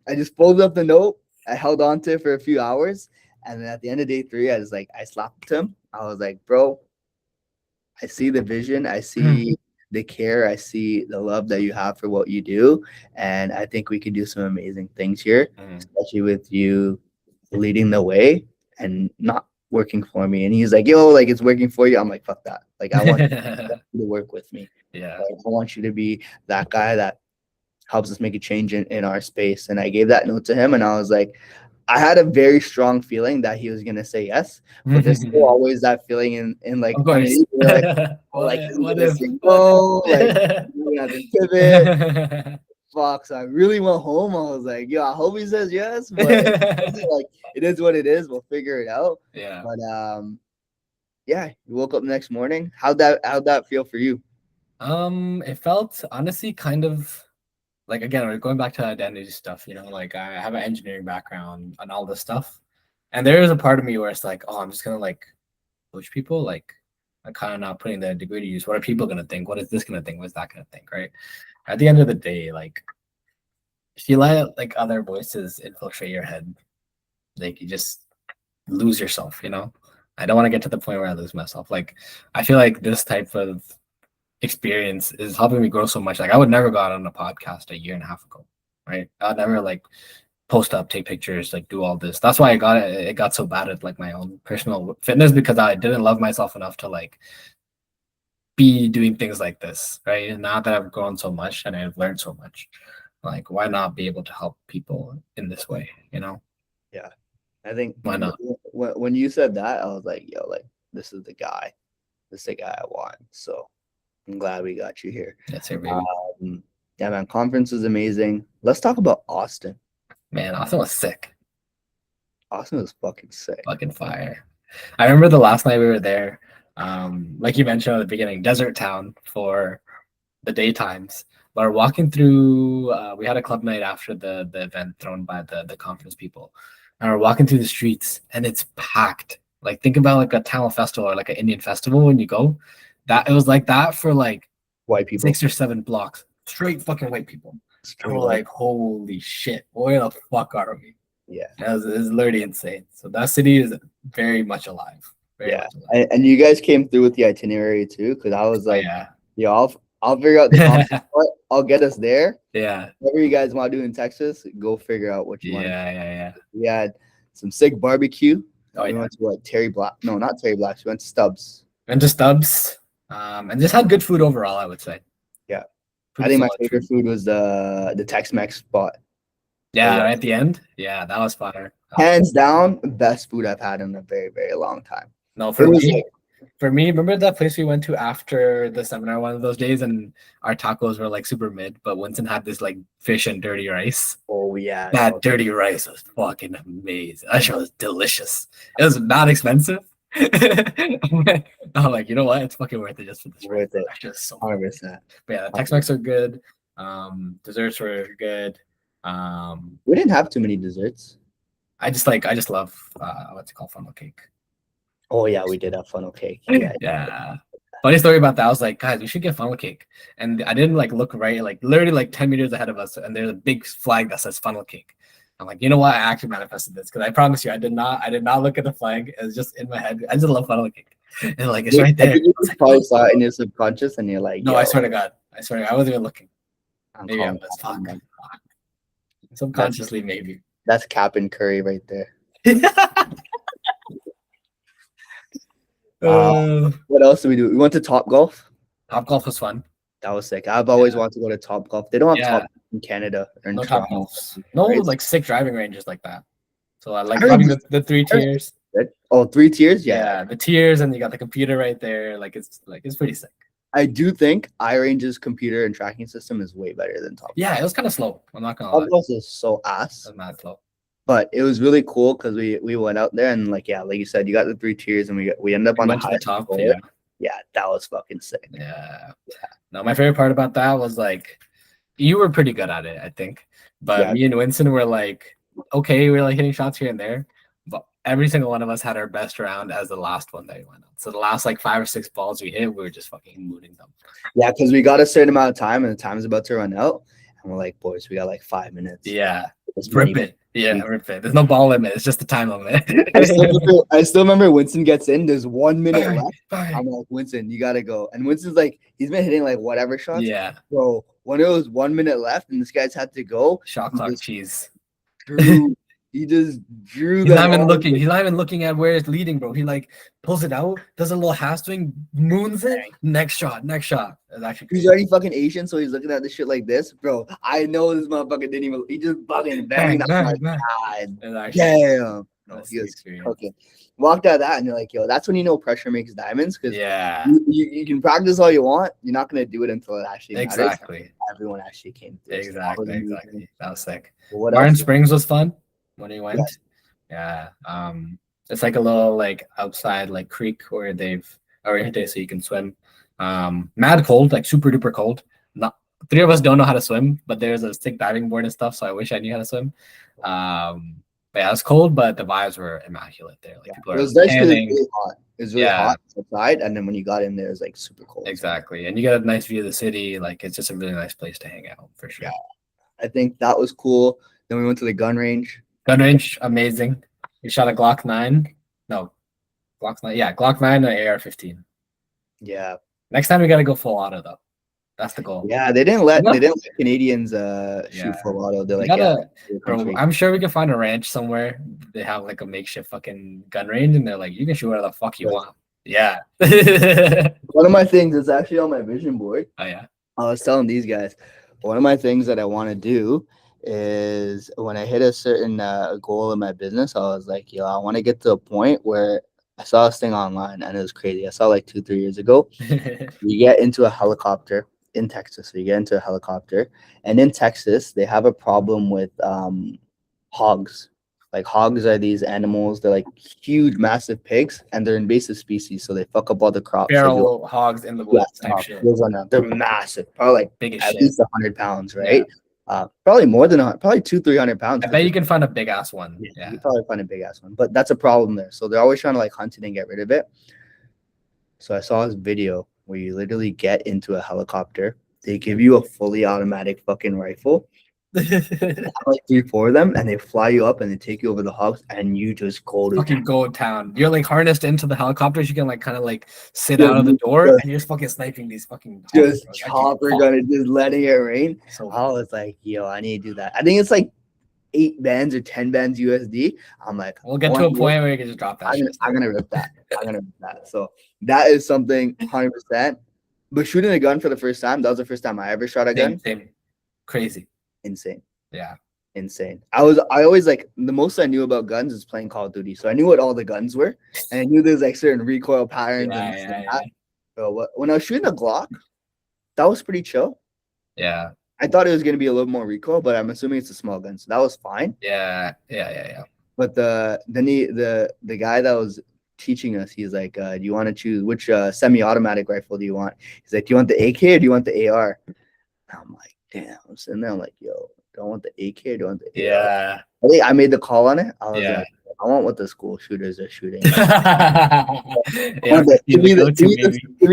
I just folded up the note. I held on to it for a few hours. And then at the end of day 3, I slapped him. I was like, bro, I see the vision. I see the care. I see the love that you have for what you do. And I think we can do some amazing things here, especially with you leading the way and not working for me. And he's like, yo, like, it's working for you. I'm like, fuck that. Like, I want you to work with me. Yeah. Like, I want you to be that guy that helps us make a change in our space. And I gave that note to him, and I was like, I had a very strong feeling that he was gonna say yes, but there's still always that feeling in like, of course. Like, oh, like, what if? Like, we have to pivot. Fuck, so I really went home. I was like, yo, I hope he says yes, but like, it is what it is. We'll figure it out. Yeah. But yeah, you woke up the next morning. How'd that feel for you? It felt honestly kind of like, again, we're going back to identity stuff, you know, like I have an engineering background and all this stuff. And there is a part of me where it's like, oh, I'm just gonna like push people, like I'm kind of not putting the degree to use. What are people gonna think? What is this gonna think? What's that gonna think? Right. At the end of the day, like if you let like other voices infiltrate your head, like you just lose yourself, you know. I don't want to get to the point where I lose myself. Like I feel like this type of experience is helping me grow so much. Like I would never go out on a podcast a year and a half ago, right? I'd never like post up, take pictures, like do all this. That's why it got so bad at like my own personal fitness, because I didn't love myself enough to like be doing things like this, right? And now that I've grown so much and I've learned so much, like why not be able to help people in this way, you know? Yeah, I think why not? When you said that, I was like, yo, like this is the guy I want. So I'm glad we got you here. That's it, baby. Yeah, man, conference was amazing. Let's talk about Austin. Man, Austin was sick. Austin was fucking sick. Fucking fire. I remember the last night we were there, like you mentioned at the beginning, desert town for the daytimes. But we're walking through, we had a club night after the event thrown by the conference people. And we're walking through the streets and it's packed. Like think about like a talent festival or like an Indian festival when you go. That it was like that for like white people, 6 or 7 blocks, straight fucking white people. And we're like, holy shit, where the fuck are we? Yeah, it was literally insane. So that city is very much alive. Very much alive. And you guys came through with the itinerary too, because I was like, yeah, I'll figure out the conference part. I'll get us there. Yeah, whatever you guys want to do in Texas, go figure out what you want. Yeah. We had some sick barbecue. We went to like Terry Black. No, not Terry Black's. We went to Stubbs. And just had good food overall, I would say. Yeah. I think my favorite food was the Tex-Mex spot. Yeah, right at the end. Yeah, that was fire. Hands down, best food I've had in a very, very long time. No, for me, remember that place we went to after the seminar one of those days, and our tacos were like super mid, but Winston had this like fish and dirty rice. Oh yeah, that dirty rice was fucking amazing. That shit was delicious. It was not expensive. I'm like, you know what? It's fucking worth it just for this. Worth it. Just so 100%. But yeah, the Tex-Mex are good. Desserts were good. We didn't have too many desserts. I just love what's it called, funnel cake. Oh yeah, we did have funnel cake. Yeah. Funny story about that. I was like, guys, we should get funnel cake. And I didn't like look right, like literally like 10 meters ahead of us, and there's a big flag that says funnel cake. I'm like, you know what? I actually manifested this because I promise you, I did not look at the flag. It was just in my head. I just love funnel cake, and like it's right I there. I think you was like, probably what? saw it in your subconscious, and you're like, No, I "Yo, swear to God, I wasn't even looking. I'm Maybe I calling was. Captain, Fuck. man." That's Subconsciously, maybe. that's Cap and Curry right there. Uh, uh, what else did we do? We went to Top Golf. Top golf was fun. That was sick. I've Yeah, always wanted to go to Top Golf. They don't have Top yeah. Golf in Canada or in No top Toronto, golfs. No right? like sick driving ranges like that. So I like Ireland having is the three Ireland's tiers. good. Oh, 3 tiers? Yeah. Yeah, the tiers, and you got the computer right there. Like it's pretty sick. I do think iRange's computer and tracking system is way better than Top Yeah, Golf. it was kind of slow. I'm not gonna Top lie. It Golf is so ass, was mad slow. but it was really cool because we went out there and like yeah, like you said, you got the 3 tiers and we ended up We on the went to the highest top. score. Yeah, Yeah, that was fucking sick. yeah. No, my favorite part about that was like you were pretty good at it, I think. But Yeah, me and Winston were like, okay, we were like hitting shots here and there. But every single one of us had our best round as the last one that we went on. So the last like 5 or 6 balls we hit, we were just fucking mooning them. yeah, because we got a certain amount of time and the time's about to run out, and we're like, boys, we got like 5 minutes. Yeah. As many Rip it. Yeah, rip it. There's no ball limit. It's just the time limit. I still remember Winston gets in. There's 1 minute left. Bye. I'm like, Winston, you gotta go. And Winston's like, he's been hitting like whatever shots. Yeah. Bro, when it was 1 minute left and this guy's had to go, Shot he clock just cheese. drew. He just drew He's them not even all. looking. He's not even looking at where it's leading, bro. He like pulls it out, does a little half swing, moons it. Next shot, next shot. It's actually He's crazy. already fucking Asian, so he's looking at this shit like this, bro. I know this motherfucker didn't even. He just fucking banged. Bang, I'm like, bang. God It's actually damn. No, that's he the was experience. cooking. Walked out of that, and you're like, yo, that's when you know pressure makes diamonds. Because Yeah, you can practice all you want. You're not gonna do it until it actually matters. exactly. Everyone actually came through. Exactly. That was sick. What Martin else? Springs was fun when he went. Yes. Yeah. It's like a little like outside like creek where they've oriented so you can swim. Mad cold, like super duper cold. Not 3 of us don't know how to swim, but there's a sick diving board and stuff, so I wish I knew how to swim. But yeah, it was cold, but the vibes were immaculate there. Like people It are was nice because tanning. it's really hot. It was really hot outside, and then when you got in there, it was like super cold. Exactly. And you get a nice view of the city. Like it's just a really nice place to hang out for sure. Yeah. I think that was cool. Then we went to the gun range. Gun range, amazing. We shot a Glock 9. No, Glock 9. Yeah, Glock 9 and AR-15. Yeah. Next time we gotta go full auto though. That's the goal. Yeah, they didn't let Canadians shoot Yeah. full auto. They're We like, gotta, yeah, bro, I'm sure we can find a ranch somewhere. They have like a makeshift fucking gun range, and they're like, you can shoot whatever the fuck you Right. want. Yeah. one of my things is actually on my vision board. Oh yeah. I was telling these guys, one of my things that I want to do is when I hit a certain goal in my business, I was like, yo, I want to get to a point where I saw this thing online and it was crazy. I saw like 2-3 years ago. You get into a helicopter in Texas. So you get into a helicopter, and in Texas, they have a problem with hogs. Like hogs are these animals. They're like huge, massive pigs, and they're invasive species. So they fuck up all the crops. Feral hogs in the woods type shit. They're massive, probably like Biggest at shit. least 100 pounds, right? Probably more than probably 200-300 pounds. I bet you can find a big ass one. Yeah, Yeah. you can probably find a big ass one, but that's a problem there. So they're always trying to like hunt it and get rid of it. So I saw this video where you literally get into a helicopter. They give you a fully automatic fucking rifle, like 3-4 of them, and they fly you up and they take you over the hogs, and you just go to Fucking town. go town. You're like harnessed into the helicopters. You can like kind of like sit Yeah, out of the you door, just- and you're just fucking sniping these fucking hogs, Just bro. chopper gunning, just letting it rain. So I was like, yo, I need to do that. I think it's like 8 bands or 10 bands USD. I'm like, we'll get to a point where you can just drop that. I'm gonna rip that. I'm gonna rip that. So that is something 100%. But shooting a gun for the first time, that was the first time I ever shot a gun. Same. Crazy. Insane. Yeah. Insane. I always like the most I knew about guns is playing Call of Duty. So I knew what all the guns were, and I knew there's like certain recoil patterns and this and that. So when I was shooting a Glock, that was pretty chill. Yeah. I thought it was gonna be a little more recoil, but I'm assuming it's a small gun, so that was fine. Yeah. But the guy that was teaching us, he's like, do you want to choose which semi-automatic rifle do you want? He's like, do you want the AK or do you want the AR? And I'm like, damn. I'm sitting there, I'm like, yo, do I want the AK or do I want the AR? Yeah. I think I made the call on it. I was Yeah. like, I want what the school shooters are shooting. Yeah, Give me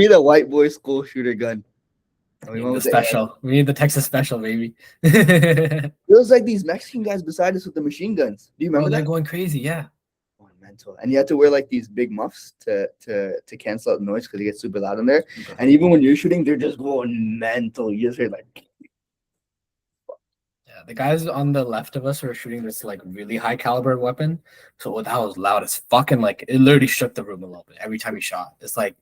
the white boy school shooter gun. And we We need went the with the AR. special. We need the Texas special, baby. It was like these Mexican guys beside us with the machine guns. Do you Bro, remember they're that? going crazy. Yeah. Oh, mental. And you had to wear like these big muffs to cancel out the noise because it gets super loud in there. And even when you're shooting, they're just going mental. You just hear like, Yeah, the guys on the left of us were shooting this like really high caliber weapon. So that was loud as fucking like it literally shook the room a little bit every time he shot. It's like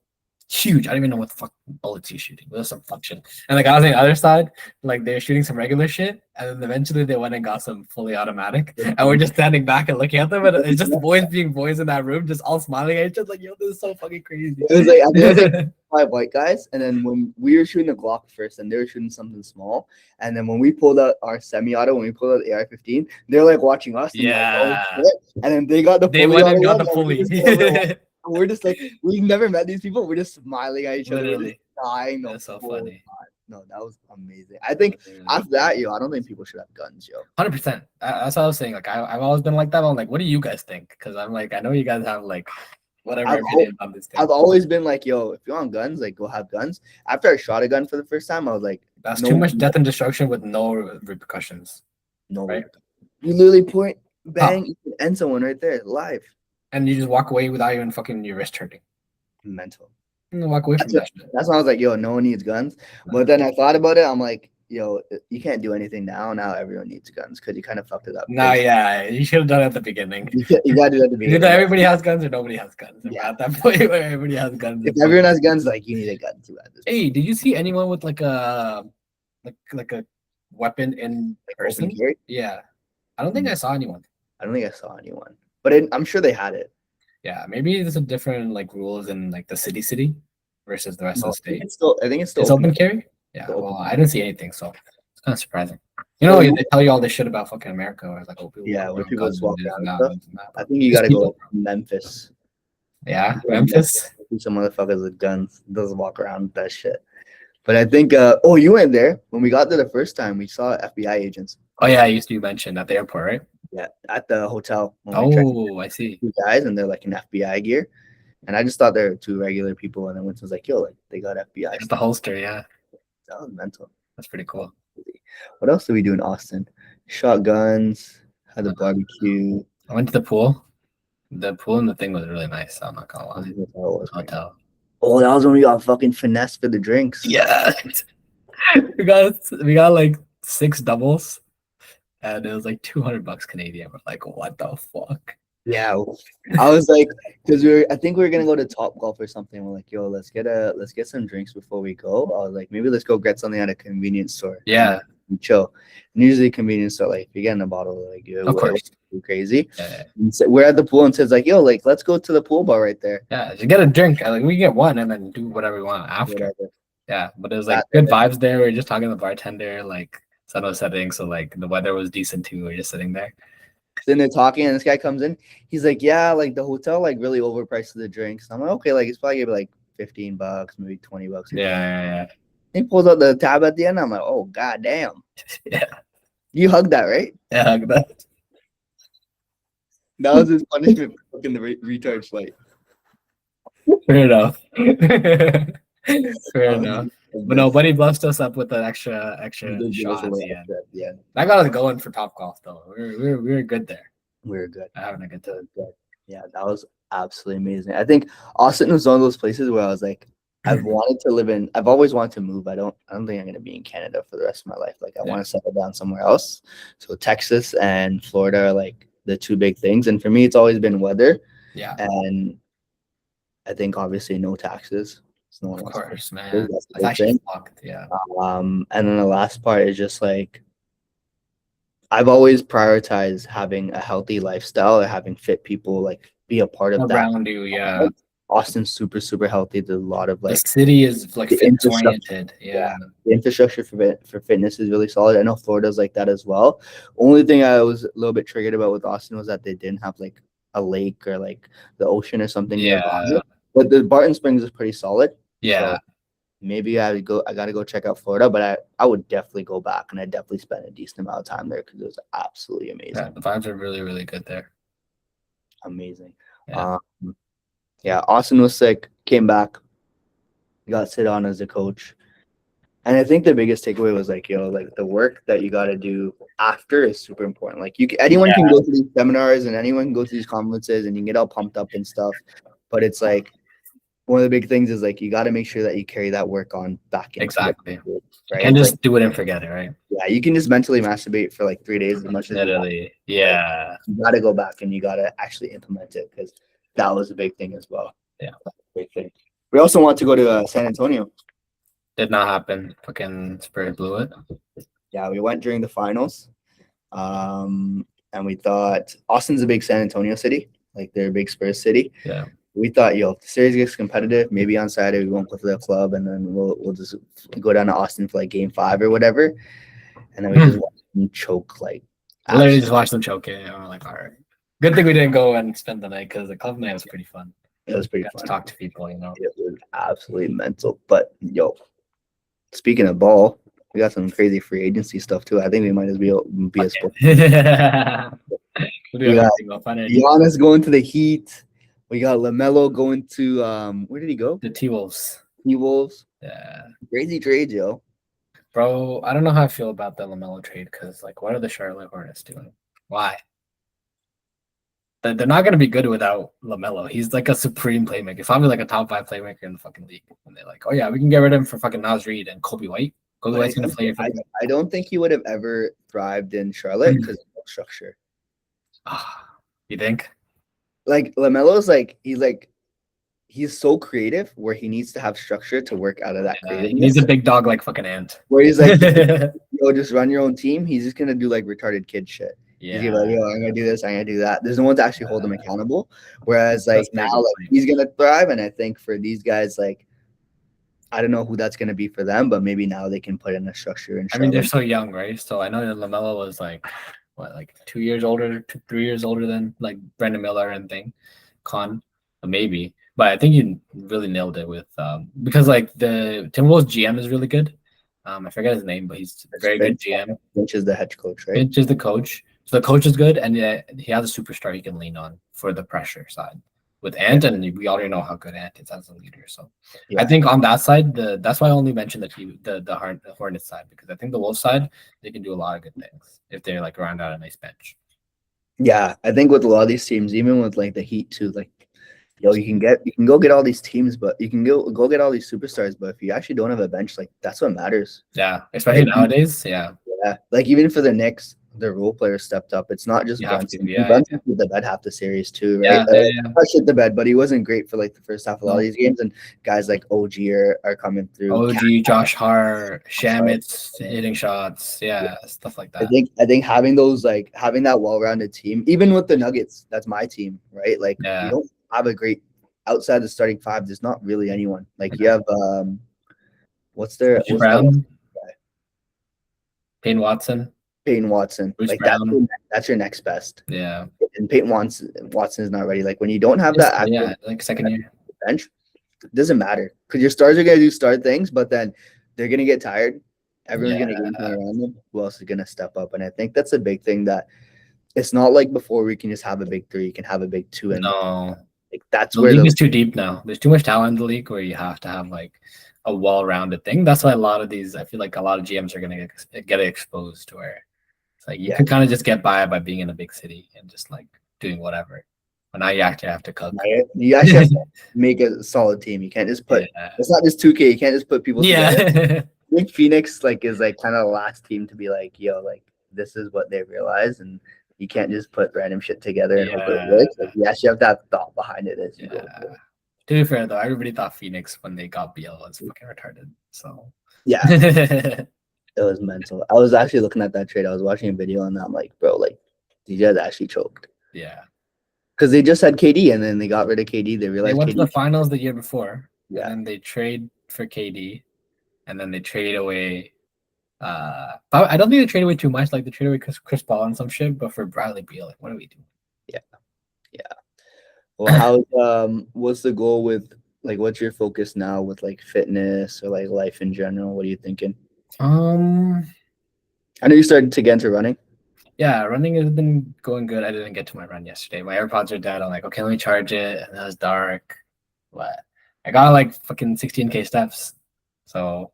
huge. I don't even know what the fuck bullets he's shooting. It was some fuck shit. And the guys on the other side, like they're shooting some regular shit, and then eventually they went and got some fully automatic. And we're just standing back and looking at them, and it's just boys being boys in that room, just all smiling at each other, like, yo, this is so fucking crazy. it was like, I think it was like five white guys. And then when we were shooting the Glock first and they were shooting something small. And then when we pulled out our semi-auto, when we pulled out the AR-15, they're like watching us and like, oh Yeah. shit. And then they got the They fully went auto and got one. the And we pulley. just over there. We're just like, we've never met these people. We're just smiling at each other. We're just Literally. dying the That's so whole funny. time. No, that was amazing. I think after that, yo, I don't think people should have guns, yo. 100%. That's what I was saying. Like I've always been like that. I'm like, what do you guys think? Because I'm like, I know you guys have like whatever I've, al- opinion on this I've thing. always been like, yo, if you want guns, like go have guns. After I shot a gun for the first time, I was like, That's too no, much death and destruction with no repercussions, no. right? You literally point, Huh. bang, you can end someone right there, live. And you just walk away without even fucking your wrist hurting. Mental. You walk away from that shit. That's why I was like, yo, no one needs guns. But then I thought about it. I'm like, yo, you can't do anything now. Now everyone needs guns because you kind of fucked it up. Nah, yeah, you should have done it at the beginning. You got to do that at the Either beginning. everybody has guns or nobody has guns. And we're Yeah. at that point where everybody has guns. If everyone has guns, like you need a gun too. At this point. Hey, did you see anyone with like a weapon in person? Open carry? Yeah, I don't think I saw anyone. I don't think I saw anyone, but I'm sure they had it. Yeah, maybe there's a different like rules in like the city versus the rest of the state. I think it's still It's open carry. Yeah, Still well, open I didn't see anything, so it's kind of surprising. You know, they tell you all this shit about fucking America, or like, oh, people Yeah, walk where around people guns swap and this around and and that, stuff. and this and that. I think you There's got to go people- to Memphis. Yeah, Memphis. Some motherfuckers with guns doesn't walk around with that shit. But I think, oh, you went there when we got there the first time. We saw FBI agents. Oh yeah, I used to mention at the airport, right? Yeah, at the hotel. When we checked Oh, I see. two guys, and they're like in FBI gear. And I just thought they were two regular people. And then Winston was like, yo, like they got FBI. It's the holster. Yeah, That was mental. that's pretty cool. What else did we do in Austin? Shot guns, had a barbecue. I went to the pool. The pool and the thing was really nice. I'm not gonna lie. Hotel. Oh, that was when we got fucking finesse for the drinks. Yeah, we got like 6 doubles, and it was like $200 Canadian. We're like, what the fuck? Yeah, I was like, because I think we were gonna go to Top Golf or something. We're like, yo, let's get some drinks before we go. I was like, maybe let's go get something at a convenience store. Yeah, And chill. And usually, convenience store, like if you're getting a bottle, like yo, of course. crazy. Yeah, And so we're at the pool and says like, yo, like let's go to the pool bar right there. yeah. Just get a drink. Like we get one and then do whatever we want after. Whatever. Yeah, but it was like good vibes there. We were just talking to the bartender. Like sun was setting, so like the weather was decent too. We were just sitting there. Then they're talking, and this guy comes in. He's like, "Yeah, like the hotel, like really overpriced the drinks." I'm like, "Okay, like it's probably gonna be like $15, maybe $20." Yeah. He pulls out the tab at the end. I'm like, "Oh goddamn!" Yeah. You hugged that, right? Yeah, that. That was his punishment for fucking the retard flight. Fair enough. Fair enough. But nobody blessed us up with an extra shot at the end. Yeah, I got us going for Top Golf though. We were good there. we were good. Having a good time. Yeah, that was absolutely amazing. I think Austin was one of those places where I was like, I've wanted to live in. I've always wanted to move. I don't think I'm gonna be in Canada for the rest of my life. Like I want to settle down somewhere else. So Texas and Florida are like the two big things. And for me, it's always been weather. Yeah. And I think obviously no taxes. No Of course, man. That's It's actually fucked. Yeah. and then the last part is just like I've always prioritized having a healthy lifestyle or having fit people like be a part of that. Around you, yeah. Austin's super healthy. There's a lot of like the city is like fitness oriented. Yeah. The infrastructure for fitness is really solid. I know Florida's like that as well. Only thing I was a little bit triggered about with Austin was that they didn't have like a lake or like the ocean or something nearby. But the Barton Springs is pretty solid. Yeah. So maybe I gotta go check out Florida, but I would definitely go back and I definitely spent a decent amount of time there because it was absolutely amazing. Yeah, the vibes are really, really good there. Amazing. Yeah. Austin was sick, came back, got sit on as a coach. And I think the biggest takeaway was like, like the work that you got to do after is super important. Like anyone Yeah, can go to these seminars and anyone can go to these conferences and you can get all pumped up and stuff. But it's like one of the big things is like you got to make sure that you carry that work on back into what exactly. you do, You right? can't It's like, just do it and forget it, right? yeah, you can just mentally masturbate for like 3 days as much as you want. Literally. Like Yeah. you got to go back and you got to actually implement it because that was a big thing as well. Yeah. Big thing. We also want to go to San Antonio. Did not happen. Fucking Spurs blew it. Yeah, we went during the finals. And we thought Austin's a big San Antonio city, like they're a big Spurs city. Yeah. We thought, if the series gets competitive, maybe on Saturday we won't go to the club, and then we'll just go down to Austin for like Game 5 or whatever, and then we just watch them choke like. Literally just watched them choke it. And we're like, all right. Good thing we didn't go and spend the night because the club night was pretty fun. It was pretty Got fun. to talk to people, you know. It was absolutely mental. But speaking of ball, we got some crazy free agency stuff too. I think we might as well be a sport. We'll do everything. We'll find it. Giannis going to the Heat. We got LaMelo going to where did he go? The T-Wolves. T-Wolves. Yeah. Crazy trade, yo. Bro, I don't know how I feel about the LaMelo trade because, like, what are the Charlotte Hornets doing? Why? They're not going to be good without LaMelo. He's like a supreme playmaker. He's probably like a top 5 playmaker in the fucking league. And they're like, oh, yeah, we can get rid of him for fucking Naz Reid and Kobe White. Kobe White's going to play. I don't think he would have ever thrived in Charlotte because of no structure. You think? Like, LaMelo's like, he's so creative where he needs to have structure to work out of that creativity. He needs a big dog like fucking Ant. Where he's like, just run your own team. He's just going to do like retarded kid shit. Yeah. He's like, I'm gonna do this, I'm gonna do that. There's no one to actually hold him accountable. Whereas like now, like he's gonna thrive, and I think for these guys, like I don't know who that's gonna be for them, but maybe now they can put in a structure. And I mean, they're so young, right? So I know that LaMelo was like 2 years older, 3 years older than like Brandon Miller and Con, maybe. But I think you really nailed it with because like the Timberwolves GM is really good. I forget his name, but he's a very good GM. Finch is the head coach, right? Finch is the coach. So the coach is good, and he has a superstar he can lean on for the pressure side with Ant, and we already know how good Ant is as a leader. So I think on that side, that's why I only mentioned the Hornets side, because I think the Wolves side, they can do a lot of good things if they like round out a nice bench. Yeah, I think with a lot of these teams, even with like the Heat too, like you can go get all these teams, but you can go get all these superstars, but if you actually don't have a bench, like that's what matters. Yeah, especially nowadays. Yeah, like even for the Knicks, their role players stepped up. It's not just Brunson. Brunson put the bed half the series too, right? Not shit the bed, but he wasn't great for like the first half of a lot of these games. And guys like OG are coming through. OG, Josh Hart, Shamit's hitting shots, stuff like that. I think having that well-rounded team, even with the Nuggets, that's my team, right? Like you don't have a great outside the starting 5. There's not really anyone. Like you have what's Brown, Payne Watson. Bruce like Brown. That's your next best. Yeah. And Peyton Watson is not ready. Like when you don't have that like second year bench, it doesn't matter because your stars are gonna do star things, but then they're gonna get tired. Everyone's gonna get around them. Who else is gonna step up? And I think that's a big thing that it's not like before we can just have a big 3, you can have a big 2 and like that's where the league is too deep now. There's too much talent in the league where you have to have like a well-rounded thing. That's why I feel like a lot of GMs are gonna get exposed to where it's like you can kind of just get by being in a big city and just like doing whatever. But now you actually have to cook. You actually have to make a solid team. You can't just put it's not just 2K, you can't just put people together. I think Phoenix is like kind of the last team to be like, like this is what they realize, and you can't just put random shit together and hope it works. Like, you actually have to have thought behind it as you go. To be fair though, everybody thought Phoenix when they got BL was fucking retarded. So it was mental. I was actually looking at that trade. I was watching a video on that. I'm like, bro, like these guys actually choked. Yeah. Because they just had KD and then they got rid of KD. They realized they went KD to the finals the year before. Yeah. And then they trade for KD. And then they trade away. I don't think they traded away too much. Like they traded away Chris Paul and some shit. But for Bradley Beal, like what are we doing? Yeah. Well, what's the goal with like what's your focus now with like fitness or like life in general? What are you thinking? I know you started to get into running. Yeah, running has been going good. I didn't get to my run yesterday. My AirPods are dead. I'm like, okay, let me charge it. And it was dark. But I got like fucking 16K steps. So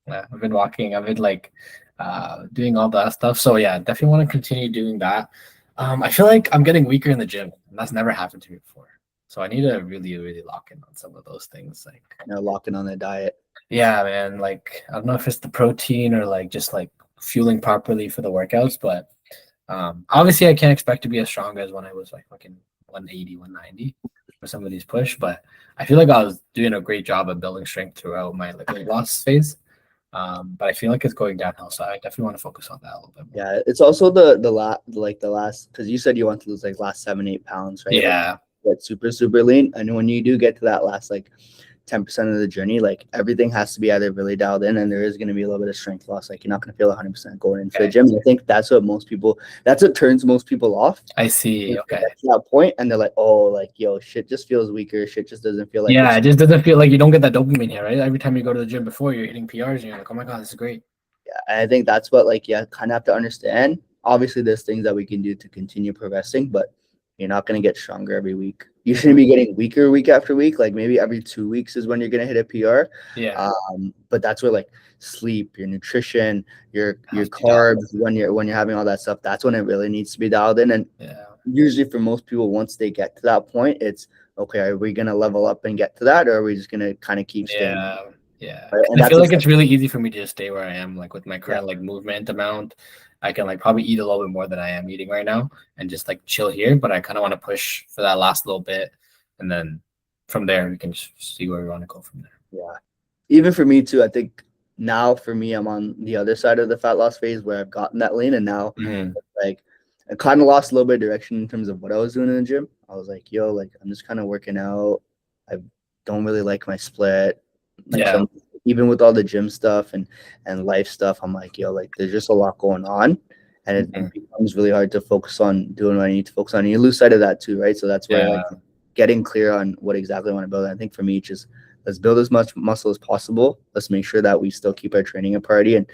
Yeah, I've been walking. I've been like doing all that stuff. So yeah, definitely want to continue doing that. I feel like I'm getting weaker in the gym, and that's never happened to me before. So I need to really, really lock in on some of those things. Like, Locking on the diet. yeah, man. Like, I don't know if it's the protein or like just like fueling properly for the workouts, but obviously I can't expect to be as strong as when I was like fucking 180, 190 for some of these push, but I feel like I was doing a great job of building strength throughout my like weight loss phase. But I feel like it's going downhill, so I definitely want to focus on that a little bit more. Yeah, it's also the last, because you said you want to lose like last 7-8 pounds, right? Like Yeah, get super lean, and when you do get to that last like 10% of the journey, like everything has to be either really dialed in, and there is going to be a little bit of strength loss. Like you're not going to feel 100% going into the okay. gym. And I think that's what turns most people off. I see. They Okay. get to that point and they're like, oh, like, yo, shit just feels weaker. Shit just doesn't feel like Yeah, it's. it just doesn't feel like you don't get that dopamine here, right? Every time you go to the gym before, you're hitting PRs and you're like, oh my God, this is great. Yeah, and I think that's what, like, yeah, kind of have to understand. Obviously, there's things that we can do to continue progressing, but you're not going to get stronger every week. You shouldn't be getting weaker week after week. Like maybe every 2 weeks is when you're going to hit a PR. Yeah, But that's where like sleep, your nutrition, your has to be done. carbs, when you're having all that stuff, that's when it really needs to be dialed in. And Yeah, usually for most people, once they get to that point, it's okay. Are we going to level up and get to that, or are we just going to kind of keep staying? yeah, yeah. Right? 'Cause And I feel that's like it's exactly, really easy for me to just stay where I am, like with my yeah, current like movement amount. I can like probably eat a little bit more than I am eating right now and just like chill here. But I kind of want to push for that last little bit, and then from there we can just see where we want to go from there. yeah. Even for me too, I think now for me, I'm on the other side of the fat loss phase where I've gotten that lean, and now Mhm. like I kind of lost a little bit of direction in terms of what I was doing in the gym. I was like, yo, like I'm just kind of working out. I don't really like my split. Like Yeah. some even with all the gym stuff and life stuff, I'm like, yo, like there's just a lot going on. And Mhm. it becomes really hard to focus on doing what I need to focus on. And you lose sight of that too, right? So that's where like Yeah. getting clear on what exactly I want to build. And I think for me, it's just let's build as much muscle as possible. Let's make sure that we still keep our training a priority. And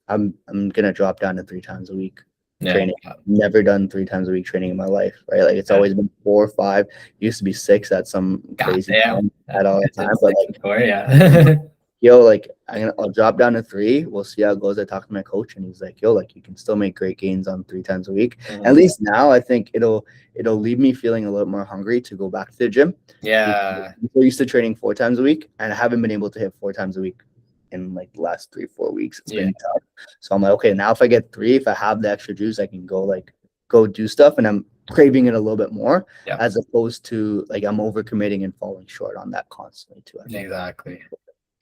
I'm gonna drop down to 3 times a week Yeah. training. Never done 3 times a week training in my life, right? Like it's Yeah. always been 4 or 5. Used to be 6 at some God crazy damn. time at all the It's time. But six like, before, yeah. yo, like I'll drop down to 3. We'll see how it goes. I talked to my coach and he's like, yo, like you can still make great gains on 3 times a week. At Mhm. least now I think it'll leave me feeling a little more hungry to go back to the gym. Because Yeah. I'm used to training 4 times a week and I haven't been able to hit 4 times a week in like the last 3 4 weeks. It's Yeah. been tough. So I'm like, okay, now if I get 3, if I have the extra juice, I can go do stuff, and I'm craving it a little bit more, Yeah. as opposed to like I'm overcommitting and falling short on that constantly too. I think. Exactly.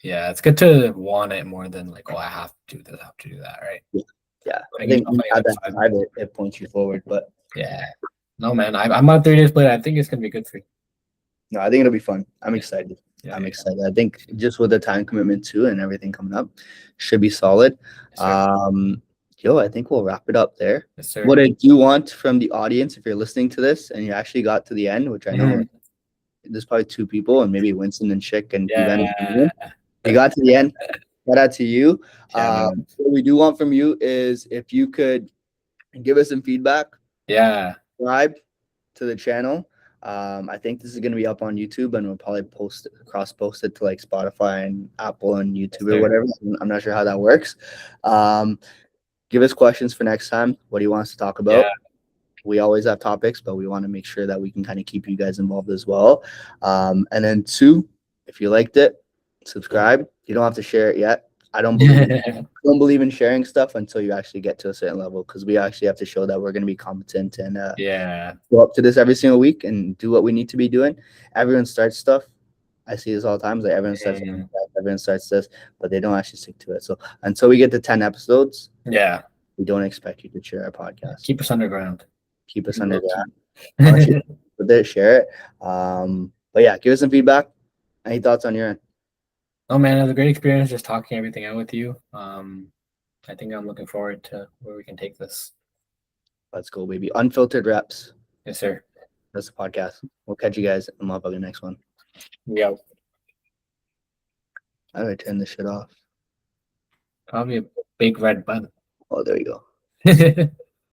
Yeah. It's good to want it more than like, oh, I have to do this, I have to do that, right? Yeah, yeah. I Putting think yourself when you on the have other that side. drive, it points you forward. But Yeah. No, man. I'm on 3 days play. I think it's gonna be good for you. no, I think it'll be fun. I'm Yeah. excited. Yeah. I'm Yeah. excited. I think just with the time commitment too and everything coming up, should be solid. Yes, sir. Yo, I think we'll wrap it up there. Yes, sir. What I do want from the audience, if you're listening to this and you actually got to the end, which I know Mhm. there's probably 2 people and maybe Winston and Chick and Yeah. P-Van, you got to the end. Shout out to you. Yeah, man. What we do want from you is if you could give us some feedback, Yeah. subscribe to the channel. I think this is going to be up on YouTube, and we'll probably cross post it to like Spotify and Apple and Yes, YouTube or sir. whatever. I'm not sure how that works. Um, give us questions for next time. What do you want us to talk Yeah. about? We always have topics, but we want to make sure that we can kind of keep you guys involved as well. And then 2, if you liked it, subscribe. You don't have to share it yet. I don't believe in sharing stuff until you actually get to a certain level, because we actually have to show that we're going to be competent and Yeah. go up to this every single week and do what we need to be doing. Everyone starts stuff. I see this all the time. Like Mhm. everyone starts this, but they don't actually stick to it. So until we get to 10 episodes, Yeah. we don't expect you to share our podcast. Keep us underground. Keep us Low underground. key. Honestly, with it, share it. But yeah, give us some feedback. Any thoughts on your end? Oh man, it was a great experience just talking everything out with you. I think I'm looking forward to where we can take this. Let's go, baby. Unfiltered reps. Yes, sir. That's the podcast. We'll catch you guys in the next one. Yeah. I'm gonna turn this shit off. Probably a big red button. Oh, there you go.